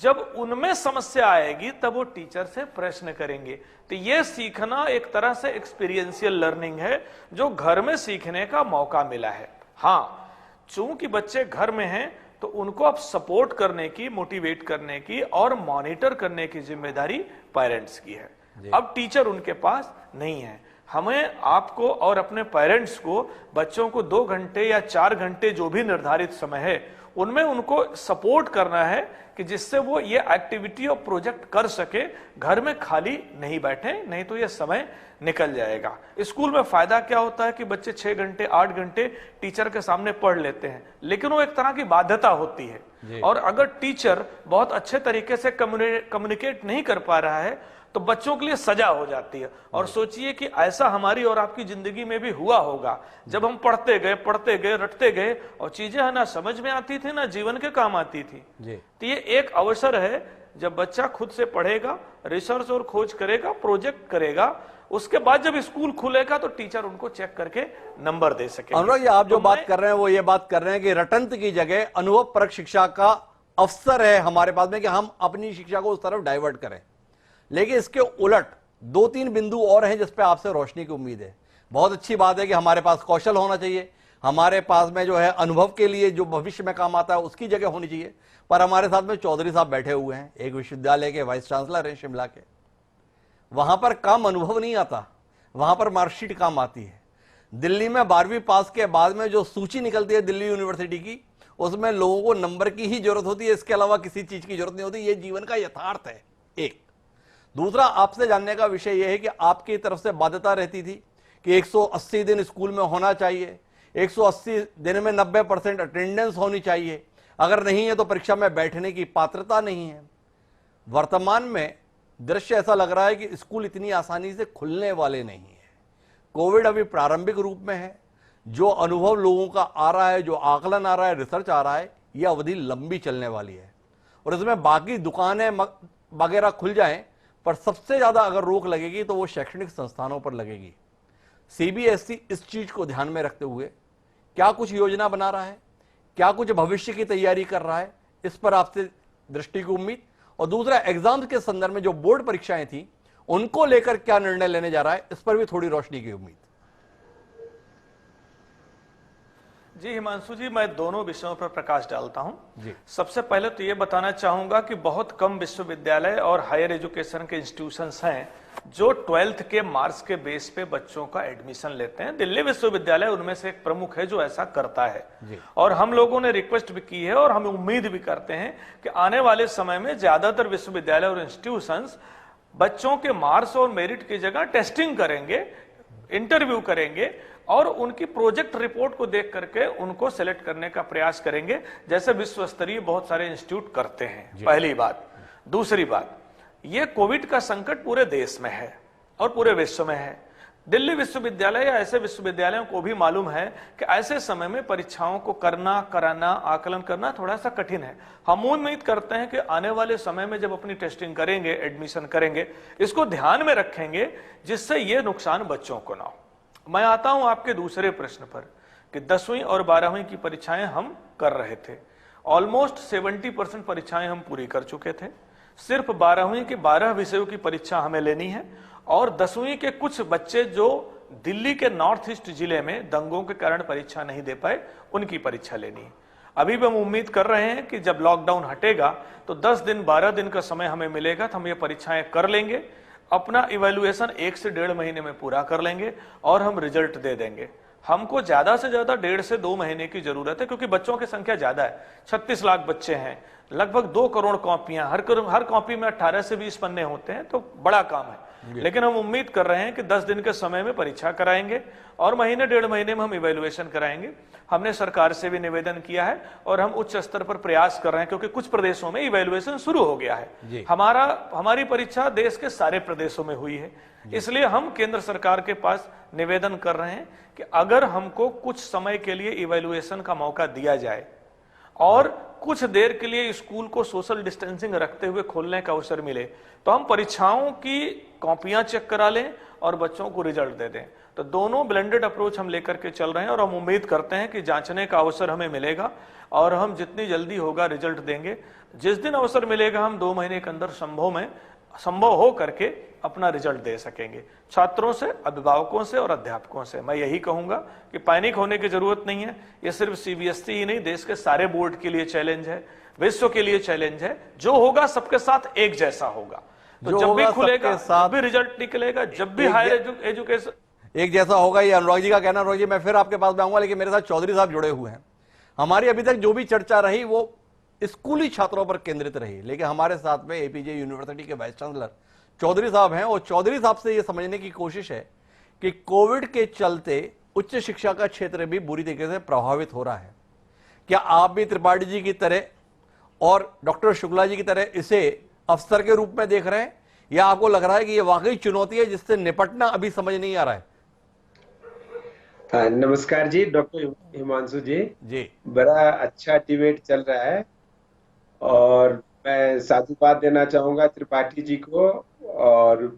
जब उनमें समस्या आएगी तब वो टीचर से प्रश्न करेंगे। तो ये सीखना एक तरह से एक्सपीरियंशियल लर्निंग है जो घर में सीखने का मौका मिला है। हाँ, चूंकि बच्चे घर में हैं तो उनको अब सपोर्ट करने की, मोटिवेट करने की और मॉनिटर करने की जिम्मेदारी पेरेंट्स की है। अब टीचर उनके पास नहीं है। हमें, आपको और अपने पेरेंट्स को बच्चों को 2 घंटे या 4 घंटे जो भी निर्धारित समय है उनमें उनको सपोर्ट करना है कि जिससे वो ये एक्टिविटी और प्रोजेक्ट कर सके, घर में खाली नहीं बैठे, नहीं तो ये समय निकल जाएगा। स्कूल में फायदा क्या होता है कि बच्चे 6 घंटे 8 घंटे टीचर के सामने पढ़ लेते हैं, लेकिन वो एक तरह की बाध्यता होती है। और अगर टीचर बहुत अच्छे तरीके से कम्युनिकेट नहीं कर पा रहा है तो बच्चों के लिए सजा हो जाती है। और सोचिए कि ऐसा हमारी और आपकी जिंदगी में भी हुआ होगा, जब हम पढ़ते गए, रटते गए और चीजें है ना समझ में आती थी ना जीवन के काम आती थी। तो ये एक अवसर है जब बच्चा खुद से पढ़ेगा, रिसर्च और खोज करेगा, प्रोजेक्ट करेगा, उसके बाद जब स्कूल खुलेगा तो टीचर उनको चेक करके नंबर दे सके। अनुराग, ये आप जो बात कर रहे हैं वो ये बात कर रहे हैं कि रटंत की जगह अनुभव परक शिक्षा का अवसर है हमारे पास में कि हम अपनी शिक्षा को उस तरफ डाइवर्ट करें। लेकिन इसके उलट 2-3 बिंदु और हैं जिस पे आपसे रोशनी की उम्मीद है। बहुत अच्छी बात है कि हमारे पास कौशल होना चाहिए, हमारे पास में जो है अनुभव के लिए जो भविष्य में काम आता है उसकी जगह होनी चाहिए। पर हमारे साथ में चौधरी साहब बैठे हुए हैं, एक विश्वविद्यालय के वाइस चांसलर हैं शिमला के। वहां पर काम अनुभव नहीं आता, वहां पर मार्कशीट काम आती है। दिल्ली में 12वीं पास के बाद में जो सूची निकलती है दिल्ली यूनिवर्सिटी की, उसमें लोगों को नंबर की ही जरूरत होती है, इसके अलावा किसी चीज की जरूरत नहीं होती। ये जीवन का यथार्थ है। एक दूसरा आपसे जानने का विषय यह है कि आपकी तरफ से बाध्यता रहती थी कि 180 दिन स्कूल में होना चाहिए, 180 दिन में 90% अटेंडेंस होनी चाहिए, अगर नहीं है तो परीक्षा में बैठने की पात्रता नहीं है। वर्तमान में दृश्य ऐसा लग रहा है कि स्कूल इतनी आसानी से खुलने वाले नहीं है। कोविड अभी प्रारंभिक रूप में है। जो अनुभव लोगों का आ रहा है, जो आकलन आ रहा है, रिसर्च आ रहा है, यह अवधि लंबी चलने वाली है और इसमें बाकी दुकानें वगैरह खुल जाएं, पर सबसे ज्यादा अगर रोक लगेगी तो वो शैक्षणिक संस्थानों पर लगेगी। सीबीएसई इस चीज को ध्यान में रखते हुए क्या कुछ योजना बना रहा है, क्या कुछ भविष्य की तैयारी कर रहा है, इस पर आपसे दृष्टि की उम्मीद। और दूसरा, एग्जाम्स के संदर्भ में जो बोर्ड परीक्षाएं थी उनको लेकर क्या निर्णय लेने जा रहा है, इस पर भी थोड़ी रोशनी की उम्मीद। जी हिमांशु जी, मैं दोनों विषयों पर प्रकाश डालता हूं। सबसे पहले तो ये बताना चाहूंगा कि बहुत कम विश्वविद्यालय और हायर एजुकेशन के इंस्टीट्यूशंस हैं जो 12th के मार्क्स के बेस पे बच्चों का एडमिशन लेते हैं। दिल्ली विश्वविद्यालय उनमें से एक प्रमुख है जो ऐसा करता है। और हम लोगों ने रिक्वेस्ट भी की है और हम उम्मीद भी करते हैं कि आने वाले समय में ज्यादातर विश्वविद्यालय और इंस्टीट्यूशंस बच्चों के मार्क्स और मेरिट की जगह टेस्टिंग करेंगे, इंटरव्यू करेंगे और उनकी प्रोजेक्ट रिपोर्ट को देख करके उनको सेलेक्ट करने का प्रयास करेंगे, जैसे विश्व स्तरीय बहुत सारे इंस्टीट्यूट करते हैं। पहली बात। दूसरी बात, ये कोविड का संकट पूरे देश में है और पूरे विश्व में है। दिल्ली विश्वविद्यालय या ऐसे विश्वविद्यालयों को भी मालूम है कि ऐसे समय में परीक्षाओं को करना, कराना, आकलन करना थोड़ा सा कठिन है। हम उम्मीद करते हैं कि आने वाले समय में जब अपनी टेस्टिंग करेंगे, एडमिशन करेंगे, इसको ध्यान में रखेंगे जिससे ये नुकसान बच्चों को ना हो। मैं आता हूं आपके दूसरे प्रश्न पर कि 10वीं और 12वीं की परीक्षाएं हम कर रहे थे। ऑलमोस्ट 70% परीक्षाएं हम पूरी कर चुके थे। सिर्फ 12वीं के 12 विषयों की परीक्षा हमें लेनी है और 10वीं के कुछ बच्चे जो दिल्ली के नॉर्थ ईस्ट जिले में दंगों के कारण परीक्षा नहीं दे पाए, उनकी परीक्षा लेनी है। अभी भी हम उम्मीद कर रहे हैं कि जब लॉकडाउन हटेगा तो 10 दिन 12 दिन का समय हमें मिलेगा तो हम ये परीक्षाएं कर लेंगे, अपना इवैल्यूएशन 1 से 1.5 महीने में पूरा कर लेंगे और हम रिजल्ट दे देंगे। हमको ज्यादा से ज्यादा 1.5 से 2 महीने की जरूरत है, क्योंकि बच्चों की संख्या ज्यादा है। 36 लाख बच्चे हैं, लगभग 2 करोड़ कॉपियां, हर कॉपी में 18 से 20 पन्ने होते हैं, तो बड़ा काम है। लेकिन हम उम्मीद कर रहे हैं कि 10 दिन के समय में परीक्षा कराएंगे और महीने 1.5 महीने में हम इवैल्यूएशन कराएंगे। हमने सरकार से भी निवेदन किया है और हम उच्च स्तर पर प्रयास कर रहे हैं, क्योंकि कुछ प्रदेशों में इवैल्यूएशन शुरू हो गया है। हमारी परीक्षा देश के सारे प्रदेशों में हुई है, इसलिए हम केंद्र सरकार के पास निवेदन कर रहे हैं कि अगर हमको कुछ समय के लिए इवैल्यूएशन का मौका दिया जाए और कुछ देर के लिए स्कूल को सोशल डिस्टेंसिंग रखते हुए खोलने का अवसर मिले, तो हम परीक्षाओं की कॉपियां चेक करा लें और बच्चों को रिजल्ट दे दें। तो दोनों ब्लेंडेड अप्रोच हम लेकर के चल रहे हैं और हम उम्मीद करते हैं कि जांचने का अवसर हमें मिलेगा और हम जितनी जल्दी होगा रिजल्ट देंगे। जिस दिन अवसर मिलेगा हम 2 महीने के अंदर संभव हो करके अपना रिजल्ट दे सकेंगे। छात्रों से, अभिभावकों से और अध्यापकों से मैं यही कहूंगा कि पैनिक होने की जरूरत नहीं है। ये सिर्फ सीबीएसई ही नहीं, देश के सारे बोर्ड के लिए चैलेंज है, विश्व के लिए चैलेंज है। जो होगा सबके साथ एक जैसा होगा। तो जब भी खुलेगा, जब भी रिजल्ट निकलेगा, जब भी हायर एजुकेशन एक जैसा होगा, ये अनुराग जी का कहना। अनुराग जी, मैं फिर आपके पास में आऊंगा, लेकिन मेरे साथ चौधरी साहब जुड़े हुए हैं। हमारी अभी तक जो भी चर्चा रही वो स्कूली छात्रों पर केंद्रित रही, लेकिन हमारे साथ में एपीजे यूनिवर्सिटी के वाइस चांसलर चौधरी साहब हैं और चौधरी साहब से ये समझने की कोशिश है कि कोविड के चलते उच्च शिक्षा का क्षेत्र भी बुरी तरीके से प्रभावित हो रहा है। क्या आप भी त्रिपाठी जी की तरह और डॉक्टर शुक्ला जी की तरह इसे अवसर के रूप में देख रहे हैं, या आपको लग रहा है कि ये वाकई चुनौती है जिससे निपटना अभी समझ नहीं आ रहा है? नमस्कार जी, डॉक्टर हिमांशु जी। जी, बड़ा अच्छा डिबेट चल रहा है और मैं साधुवाद देना चाहूंगा त्रिपाठी जी को और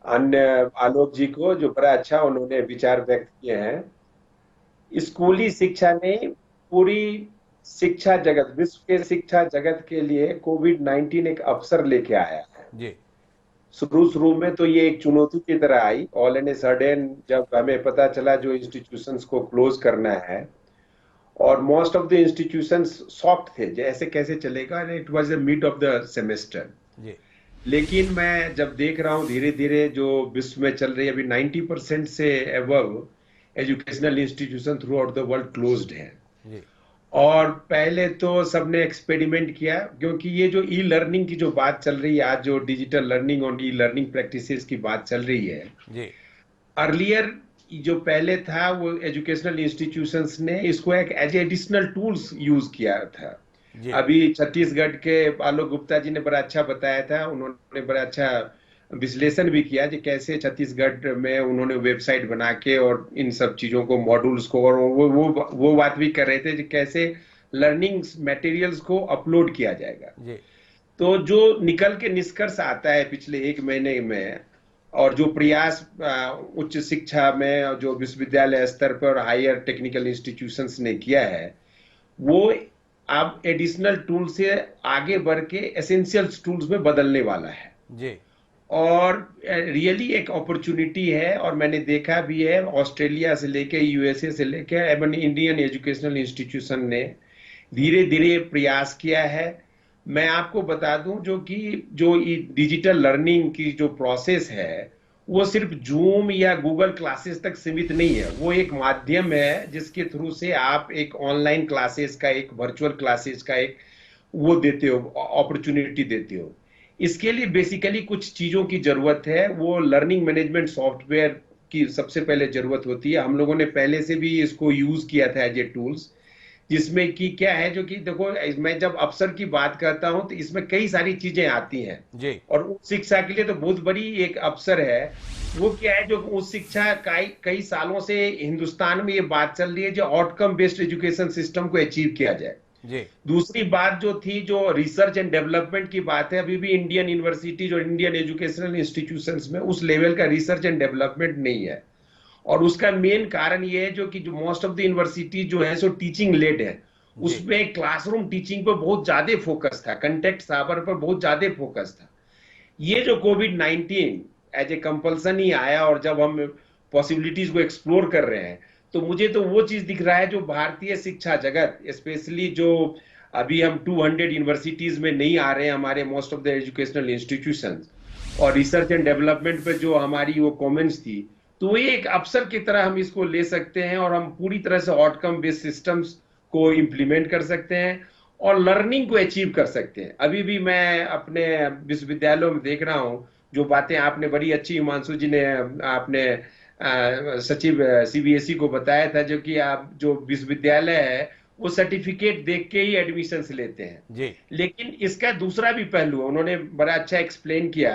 अन्य आलोक जी को, जो बड़ा अच्छा उन्होंने विचार व्यक्त किए हैं। स्कूली शिक्षा ने पूरी शिक्षा जगत, विश्व के शिक्षा जगत के लिए कोविड-19 एक अवसर लेके आया है जी। शुरू में तो ये एक चुनौती की तरह आई। ऑल एंड सडन जब हमें पता चला जो इंस्टीट्यूशंस को क्लोज करना है, और most of the institutions soft थे, जैसे कैसे चलेगा, it was the mid of the semester. लेकिन मैं जब देख रहा हूँ धीरे धीरे जो विश्व में चल रही है, अभी 90% से above educational institution through out the world closed है। और पहले तो सबने एक्सपेरिमेंट किया, क्योंकि ये जो ई लर्निंग की जो बात चल रही है आज, जो डिजिटल लर्निंग और ई लर्निंग प्रैक्टिसेस की बात चल रही है, अर्लियर जो पहले था वो एजुकेशनल इंस्टीट्यूशंस ने इसको एक एज एडिशनल टूल्स यूज किया था। अभी छत्तीसगढ़ के आलोक गुप्ता जी ने बड़ा अच्छा बताया था, उन्होंने बड़ा अच्छा विश्लेषण भी किया कि कैसे छत्तीसगढ़ में उन्होंने वेबसाइट बना के और इन सब चीजों को, मॉड्यूल्स को, और वो बात भी कर रहे थे कि कैसे लर्निंग मटेरियल्स को अपलोड किया जाएगा। तो जो निकल के निष्कर्ष आता है पिछले 1 महीने में, और जो प्रयास उच्च शिक्षा में जो विश्वविद्यालय स्तर पर हायर टेक्निकल इंस्टीट्यूशंस ने किया है, वो अब एडिशनल टूल से आगे बढ़ के एसेंशियल्स टूल्स में बदलने वाला है जी। और रियली एक अपॉर्चुनिटी है, और मैंने देखा भी है ऑस्ट्रेलिया से लेके यूएसए से लेके एवं इंडियन एजुकेशनल इंस्टीट्यूशन ने धीरे धीरे प्रयास किया है। मैं आपको बता दूं जो डिजिटल लर्निंग की जो प्रोसेस है वो सिर्फ जूम या गूगल क्लासेस तक सीमित नहीं है, वो एक माध्यम है जिसके थ्रू से आप एक ऑनलाइन क्लासेस का, एक वर्चुअल क्लासेस का एक वो देते हो, अपॉर्चुनिटी देते हो। इसके लिए बेसिकली कुछ चीजों की जरूरत है। वो लर्निंग मैनेजमेंट सॉफ्टवेयर की सबसे पहले जरूरत होती है। हम लोगों ने पहले से भी इसको यूज किया था एज ए टूल्स, जिसमें कि क्या है, जो कि देखो मैं जब अवसर की बात करता हूं तो इसमें कई सारी चीजें आती हैं जी। और उच्च शिक्षा के लिए तो बहुत बड़ी एक अवसर है। वो क्या है, जो उच्च शिक्षा कई सालों से हिंदुस्तान में ये बात चल रही है जो आउटकम बेस्ड एजुकेशन सिस्टम को अचीव किया जाए जी। दूसरी बात जो थी, जो रिसर्च एंड डेवलपमेंट की बात है, अभी भी इंडियन यूनिवर्सिटी और इंडियन एजुकेशनल इंस्टीट्यूशंस में उस लेवल का रिसर्च एंड डेवलपमेंट नहीं है। और उसका मेन कारण ये है जो मोस्ट ऑफ द यूनिवर्सिटी जो है सो टीचिंग लेड है, उसमें क्लासरूम टीचिंग पर बहुत ज्यादा फोकस था, कंटेक्ट सावर पर बहुत ज्यादा फोकस था। ये जो कोविड-19 एज ए कंपल्सन ही आया, और जब हम पॉसिबिलिटीज को एक्सप्लोर कर रहे हैं। तो मुझे तो वो चीज दिख रहा है जो भारतीय शिक्षा जगत, स्पेशली जो अभी हम 200 यूनिवर्सिटीज में नहीं आ रहे हैं, हमारे most of the educational institutions, और रिसर्च एंड डेवलपमेंट पे जो हमारी वो कमेंट्स थी, तो वो एक अवसर की तरह हम इसको ले सकते हैं और हम पूरी तरह से आउटकम बेस्ड सिस्टम्स को इम्प्लीमेंट कर सकते हैं और लर्निंग को अचीव कर सकते हैं। अभी भी मैं अपने विश्वविद्यालयों में देख रहा हूँ, जो बातें आपने बड़ी अच्छी हिमांशु जी ने आपने सचिव सीबीएसई को बताया था, जो कि आप जो विश्वविद्यालय है वो सर्टिफिकेट देख के ही एडमिशंस लेते हैं जी। लेकिन इसका दूसरा भी पहलू है, उन्होंने बड़ा अच्छा एक्सप्लेन किया,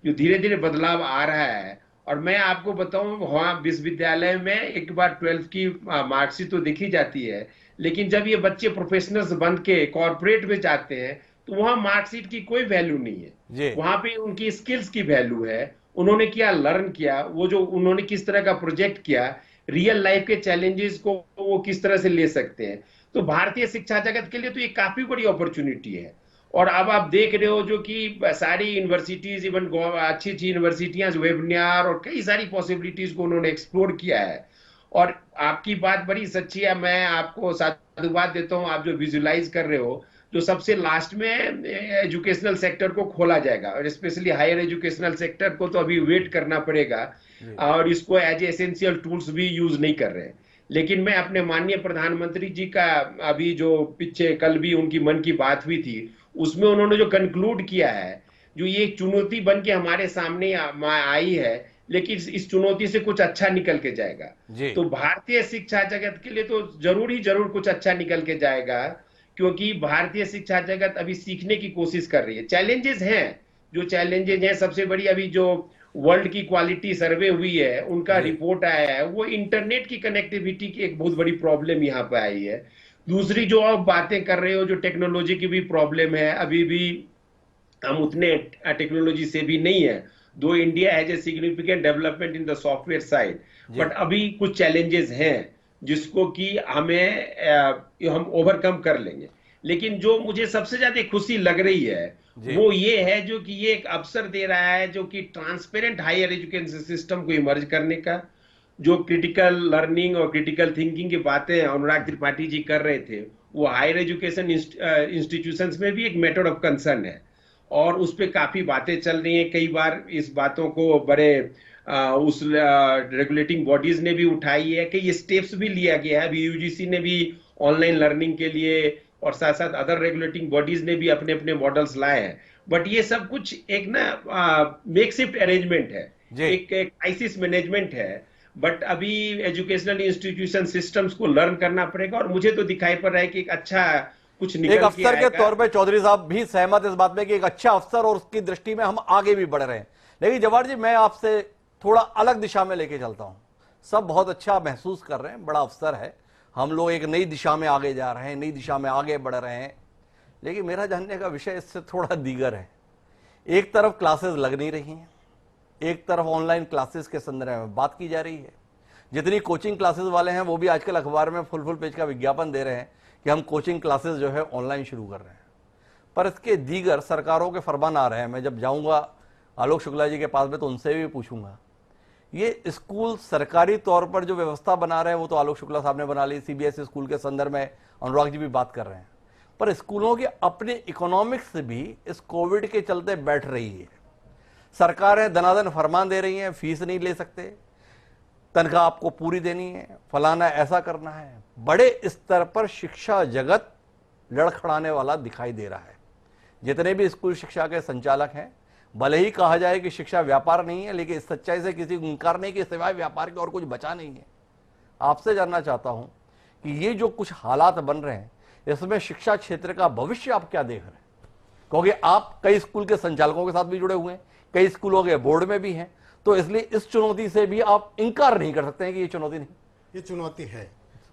जो धीरे धीरे बदलाव आ रहा है। और मैं आपको बताऊं, वहां विश्वविद्यालय में एक बार 12th की मार्कशीट तो देखी जाती है, लेकिन जब ये बच्चे प्रोफेशनल्स बन के कॉर्पोरेट में जाते हैं तो वहां मार्कशीट की कोई वैल्यू नहीं है। वहां पे उनकी स्किल्स की वैल्यू है, उन्होंने क्या लर्न किया, वो जो उन्होंने किस तरह का प्रोजेक्ट किया, रियल लाइफ के चैलेंजेस को वो किस तरह से ले सकते हैं। तो भारतीय शिक्षा जगत के लिए तो ये काफी बड़ी अपॉर्चुनिटी है। और अब आप देख रहे हो जो कि सारी यूनिवर्सिटीज, इवन अच्छी अच्छी यूनिवर्सिटियां, वेबिनार और कई सारी पॉसिबिलिटीज को उन्होंने एक्सप्लोर किया है। और आपकी बात बड़ी सच्ची है, मैं आपको साधुवाद देता हूं, आप जो विजुलाइज कर रहे हो, जो सबसे लास्ट में एजुकेशनल सेक्टर को खोला जाएगा, और स्पेशली हायर एजुकेशनल सेक्टर को तो अभी वेट करना पड़ेगा, और इसको एज एसेंशियल टूल्स भी यूज नहीं कर रहे हैं। लेकिन मैं अपने माननीय प्रधानमंत्री जी का, अभी जो पीछे कल भी उनकी मन की बात हुई थी, उसमें उन्होंने जो कंक्लूड किया है, जो ये एक चुनौती बन के हमारे सामने आई है, लेकिन इस चुनौती से कुछ अच्छा निकल के जाएगा। तो भारतीय शिक्षा जगत के लिए तो जरूर कुछ अच्छा निकल के जाएगा, क्योंकि भारतीय शिक्षा जगत अभी सीखने की कोशिश कर रही है। चैलेंजेस हैं, जो चैलेंजेस हैं, सबसे बड़ी अभी जो वर्ल्ड की क्वालिटी सर्वे हुई है, उनका रिपोर्ट आया है, वो इंटरनेट की कनेक्टिविटी की एक बहुत बड़ी प्रॉब्लम यहाँ पे आई है। दूसरी जो आप बातें कर रहे हो, जो टेक्नोलॉजी की भी प्रॉब्लम है, अभी भी हम उतने टेक्नोलॉजी से भी नहीं है, दो India has a significant development in the software side, but अभी कुछ चैलेंजेस हैं जिसको कि हम ओवरकम कर लेंगे। लेकिन जो मुझे सबसे ज्यादा खुशी लग रही है वो ये है, जो कि ये एक अवसर दे रहा है, जो कि ट्रांसपेरेंट हायर एजुकेशन सिस्टम को इमर्ज करने का, जो क्रिटिकल लर्निंग और क्रिटिकल थिंकिंग की बातें अनुराग त्रिपाठी जी कर रहे थे, वो हायर एजुकेशन इंस्टीट्यूशंस में भी एक मैटर ऑफ कंसर्न है, और उस पर काफी बातें चल रही हैं। कई बार इस बातों को बड़े उस रेगुलेटिंग बॉडीज ने भी उठाई है, कई स्टेप्स भी लिया गया है। अभी यूजीसी ने भी ऑनलाइन लर्निंग के लिए, और साथ साथ अदर रेगुलेटिंग बॉडीज ने भी अपने अपने मॉडल्स लाए हैं। बट ये सब कुछ एक ना मेकशिफ्ट अरेंजमेंट है, एक क्राइसिस मैनेजमेंट है। बट अभी एजुकेशनल इंस्टीट्यूशन सिस्टम्स को लर्न करना पड़ेगा, और मुझे तो दिखाई पड़ रहा है कि एक अच्छा कुछ निकल एक अफसर के तौर पे चौधरी साहब भी सहमत इस बात में कि एक अच्छा अफसर और उसकी दृष्टि में हम आगे भी बढ़ रहे हैं। लेकिन जवाहर जी, मैं आपसे थोड़ा अलग दिशा में लेके चलता हूं। सब बहुत अच्छा महसूस कर रहे हैं, बड़ा अवसर है, हम लोग एक नई दिशा में आगे जा रहे हैं, नई दिशा में आगे बढ़ रहे हैं। लेकिन मेरा जानने का विषय इससे थोड़ा दीगर है। एक तरफ क्लासेस लग नहीं रही हैं, एक तरफ ऑनलाइन क्लासेस के संदर्भ में बात की जा रही है। जितनी कोचिंग क्लासेस वाले हैं वो भी आजकल अखबार में फुल पेज का विज्ञापन दे रहे हैं कि हम कोचिंग क्लासेस जो है ऑनलाइन शुरू कर रहे हैं। पर इसके दीगर सरकारों के फरमान आ रहे हैं। मैं जब जाऊंगा आलोक शुक्ला जी के पास में तो उनसे भी पूछूंगा। ये स्कूल सरकारी तौर पर जो व्यवस्था बना रहे हैं वो तो आलोक शुक्ला साहब ने बना ली, सीबीएसई स्कूल के संदर्भ में अनुराग जी भी बात कर रहे हैं, पर स्कूलों के अपने इकोनॉमिक्स भी इस कोविड के चलते बैठ रही है। सरकारें दनादन फरमान दे रही हैं, फीस नहीं ले सकते, तनख्वाह आपको पूरी देनी है, फलाना ऐसा करना है। बड़े स्तर पर शिक्षा जगत लड़खड़ाने वाला दिखाई दे रहा है। जितने भी स्कूल शिक्षा के संचालक हैं, भले ही कहा जाए कि शिक्षा व्यापार नहीं है, लेकिन इस सच्चाई से किसी को इनकार नहीं कि सिवाय व्यापार के और कुछ बचा नहीं है। आपसे जानना चाहता हूं कि ये जो कुछ हालात बन रहे हैं, इसमें शिक्षा क्षेत्र का भविष्य आप क्या देख रहे हैं? क्योंकि आप कई स्कूल के संचालकों के साथ भी जुड़े हुए हैं, कई स्कूलों के बोर्ड में भी हैं, तो इसलिए इस चुनौती से भी आप इनकार नहीं कर सकते हैं कि ये चुनौती नहीं, ये चुनौती है,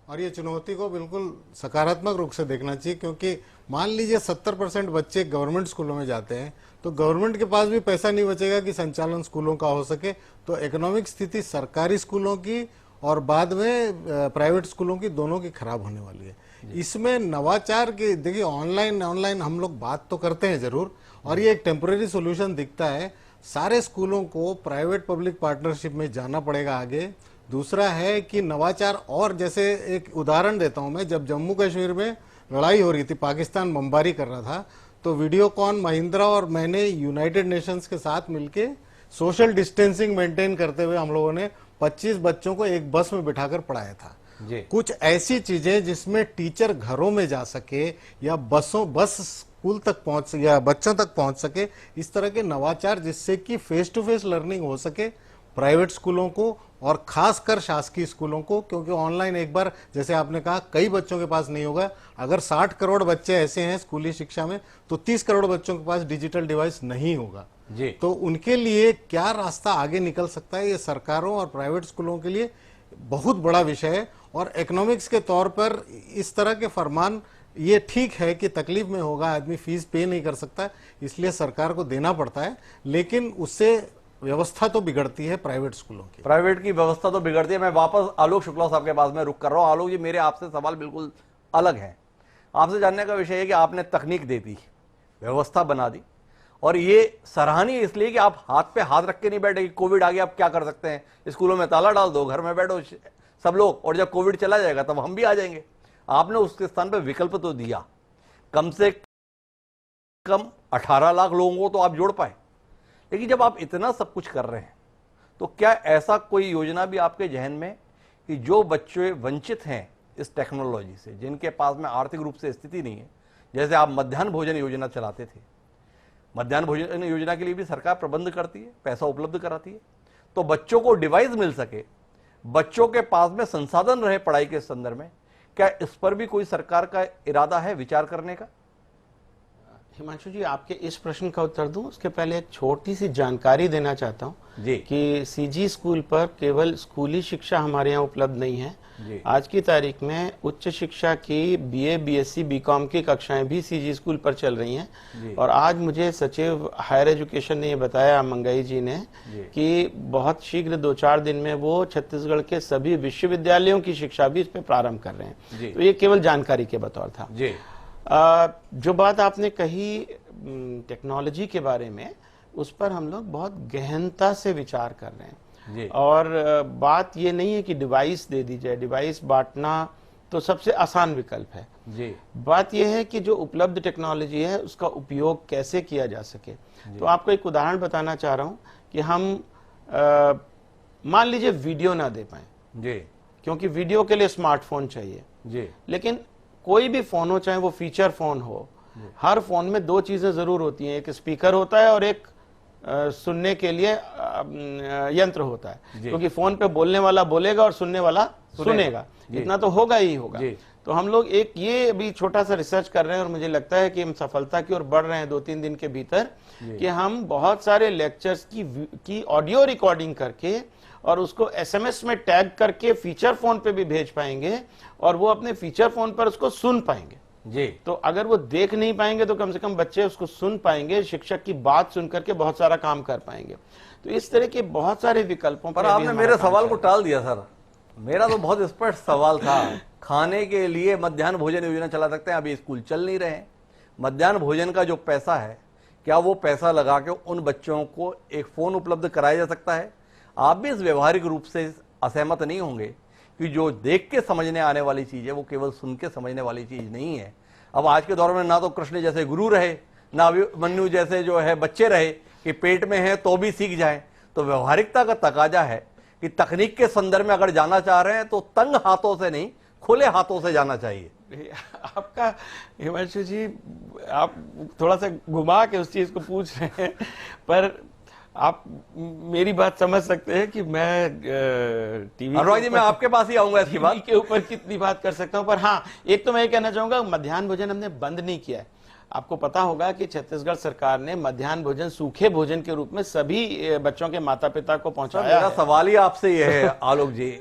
और ये चुनौती को बिल्कुल सकारात्मक रूप से देखना चाहिए। क्योंकि मान लीजिए 70% बच्चे गवर्नमेंट स्कूलों में जाते हैं, तो गवर्नमेंट के पास भी पैसा नहीं बचेगा कि संचालन स्कूलों का हो सके। तो इकोनॉमिक स्थिति सरकारी स्कूलों की और बाद में प्राइवेट स्कूलों की, दोनों की खराब होने वाली है। इसमें नवाचार की, देखिए ऑनलाइन हम लोग बात तो करते हैं जरूर, और ये एक टेम्पररी सोल्यूशन दिखता है। सारे स्कूलों को प्राइवेट पब्लिक पार्टनरशिप में जाना पड़ेगा आगे। दूसरा है कि नवाचार, और जैसे एक उदाहरण देता हूं मैं, जब जम्मू कश्मीर में लड़ाई हो रही थी, पाकिस्तान बमबारी कर रहा था, तो वीडियोकॉन महिंद्रा और मैंने यूनाइटेड नेशंस के साथ मिलके सोशल डिस्टेंसिंग मेंटेन करते हुए हम लोगों ने 25 बच्चों को एक बस में बिठाकर पढ़ाया था। जी। कुछ ऐसी चीजें जिसमें टीचर घरों में जा सके या बस स्कूल तक पहुंच सके या बच्चों तक पहुंच सके, इस तरह के नवाचार जिससे कि फेस टू फेस लर्निंग हो सके प्राइवेट स्कूलों को और खासकर शासकीय स्कूलों को, क्योंकि ऑनलाइन एक बार जैसे आपने कहा कई बच्चों के पास नहीं होगा। अगर 60 करोड़ बच्चे ऐसे हैं स्कूली शिक्षा में, तो 30 करोड़ बच्चों के पास डिजिटल डिवाइस नहीं होगा। जी। तो उनके लिए क्या रास्ता आगे निकल सकता है, ये सरकारों और प्राइवेट स्कूलों के लिए बहुत बड़ा विषय है। और इकोनॉमिक्स के तौर पर इस तरह के फरमान, ये ठीक है कि तकलीफ में होगा आदमी, फीस पे नहीं कर सकता, इसलिए सरकार को देना पड़ता है, लेकिन उससे व्यवस्था तो बिगड़ती है प्राइवेट स्कूलों की। प्राइवेट की व्यवस्था तो बिगड़ती है। मैं वापस आलोक शुक्ला साहब के पास में रुक कर रहा हूं। आलोक जी, मेरे आपसे सवाल बिल्कुल अलग है। आपसे जानने का विषय है कि आपने तकनीक दे दी, व्यवस्था बना दी, और ये सराहनीय इसलिए कि आप हाथ पे हाथ रख के नहीं बैठे कि कोविड आ गया अब क्या कर सकते हैं, स्कूलों में ताला डाल दो, घर में बैठो सब लोग, और जब कोविड चला जाएगा तब हम भी आ जाएंगे। आपने उसके स्थान पर विकल्प तो दिया, कम से कम 18 लाख लोगों को तो आप जोड़ पाए। लेकिन जब आप इतना सब कुछ कर रहे हैं, तो क्या ऐसा कोई योजना भी आपके जहन में कि जो बच्चे वंचित हैं इस टेक्नोलॉजी से, जिनके पास में आर्थिक रूप से स्थिति नहीं है, जैसे आप मध्याह्न भोजन योजना चलाते थे, मध्याह्न भोजन योजना के लिए भी सरकार प्रबंध करती है, पैसा उपलब्ध कराती है, तो बच्चों को डिवाइस मिल सके, बच्चों के पास में संसाधन रहे पढ़ाई के संदर्भ में, क्या इस पर भी कोई सरकार का इरादा है विचार करने का? हिमांशु जी, आपके इस प्रश्न का उत्तर दूं उसके पहले एक छोटी सी जानकारी देना चाहता हूं जी। कि सीजी स्कूल पर केवल स्कूली शिक्षा हमारे यहाँ उपलब्ध नहीं है। जी। आज की तारीख में उच्च शिक्षा की बीए, बीएससी, बीकॉम की कक्षाएं भी सीजी स्कूल पर चल रही हैं। और आज मुझे सचिव हायर एजुकेशन ने ये बताया, मंगई जी ने, कि बहुत शीघ्र 2-4 दिन में वो छत्तीसगढ़ के सभी विश्वविद्यालयों की शिक्षा भी इस पर प्रारंभ कर रहे हैं। तो ये केवल जानकारी के बतौर था। जी। जो बात आपने कही टेक्नोलॉजी के बारे में, उस पर हम लोग बहुत गहनता से विचार कर रहे हैं। जी। और बात ये नहीं है कि डिवाइस दे दी जाए, डिवाइस बांटना तो सबसे आसान विकल्प है। जी। बात यह है कि जो उपलब्ध टेक्नोलॉजी है उसका उपयोग कैसे किया जा सके। तो आपको एक उदाहरण बताना चाह रहा हूं कि हम मान लीजिए वीडियो ना दे पाए, जी। क्योंकि वीडियो के लिए स्मार्टफोन चाहिए। जी। लेकिन कोई भी फोन हो, चाहे वो फीचर फोन हो, हर फोन में 2 चीजें जरूर होती हैं, एक स्पीकर होता है और एक सुनने के लिए यंत्र होता है। क्योंकि फोन पे बोलने वाला बोलेगा और सुनने वाला सुनेगा, इतना तो होगा ही होगा। तो हम लोग एक ये अभी छोटा सा रिसर्च कर रहे हैं और मुझे लगता है कि हम सफलता की ओर बढ़ रहे हैं 2-3 दिन के भीतर, कि हम बहुत सारे लेक्चर्स की ऑडियो रिकॉर्डिंग करके और उसको एसएमएस में टैग करके फीचर फोन पे भी भेज पाएंगे और वो अपने फीचर फोन पर उसको सुन पाएंगे। जी। तो अगर वो देख नहीं पाएंगे तो कम से कम बच्चे उसको सुन पाएंगे, शिक्षक की बात सुन करके बहुत सारा काम कर पाएंगे। तो इस तरह के बहुत सारे विकल्पों पर आपने मेरे सवाल को टाल दिया सर। मेरा तो बहुत स्पष्ट सवाल था। खाने के लिए मध्याह्न भोजन योजना चला सकते हैं, अभी स्कूल चल नहीं रहे हैं। मध्याह्न भोजन का जो पैसा है, क्या वो पैसा लगा के उन बच्चों को एक फोन उपलब्ध कराया जा सकता है? आप भी इस व्यवहारिक रूप से असहमत नहीं होंगे कि जो देख के समझने आने वाली चीज है वो केवल सुन के समझने वाली चीज नहीं है। अब आज के दौर में ना तो कृष्ण जैसे गुरु रहे, ना अभिमन्यु जैसे जो है बच्चे रहे कि पेट में है तो भी सीख जाए। तो व्यवहारिकता का तकाजा है कि तकनीक के संदर्भ में अगर जाना चाह रहे हैं तो तंग हाथों से नहीं, खुले हाथों से जाना चाहिए। आपका हिमांशु जी, आप थोड़ा सा घुमा के उस चीज को पूछ रहे हैं, पर आप मेरी बात समझ सकते हैं कि मैं टीवी अनुराग जी, मैं आपके पास ही आऊंगा इसकी बात के ऊपर कितनी बात कर सकता हूं। पर हाँ, एक तो मैं ये कहना चाहूंगा, मध्याह्न भोजन हमने बंद नहीं किया है। आपको पता होगा कि छत्तीसगढ़ सरकार ने मध्याह्न भोजन सूखे भोजन के रूप में सभी बच्चों के माता पिता को पहुंचाया। मेरा सवाल ही आपसे यह है आलोक जी,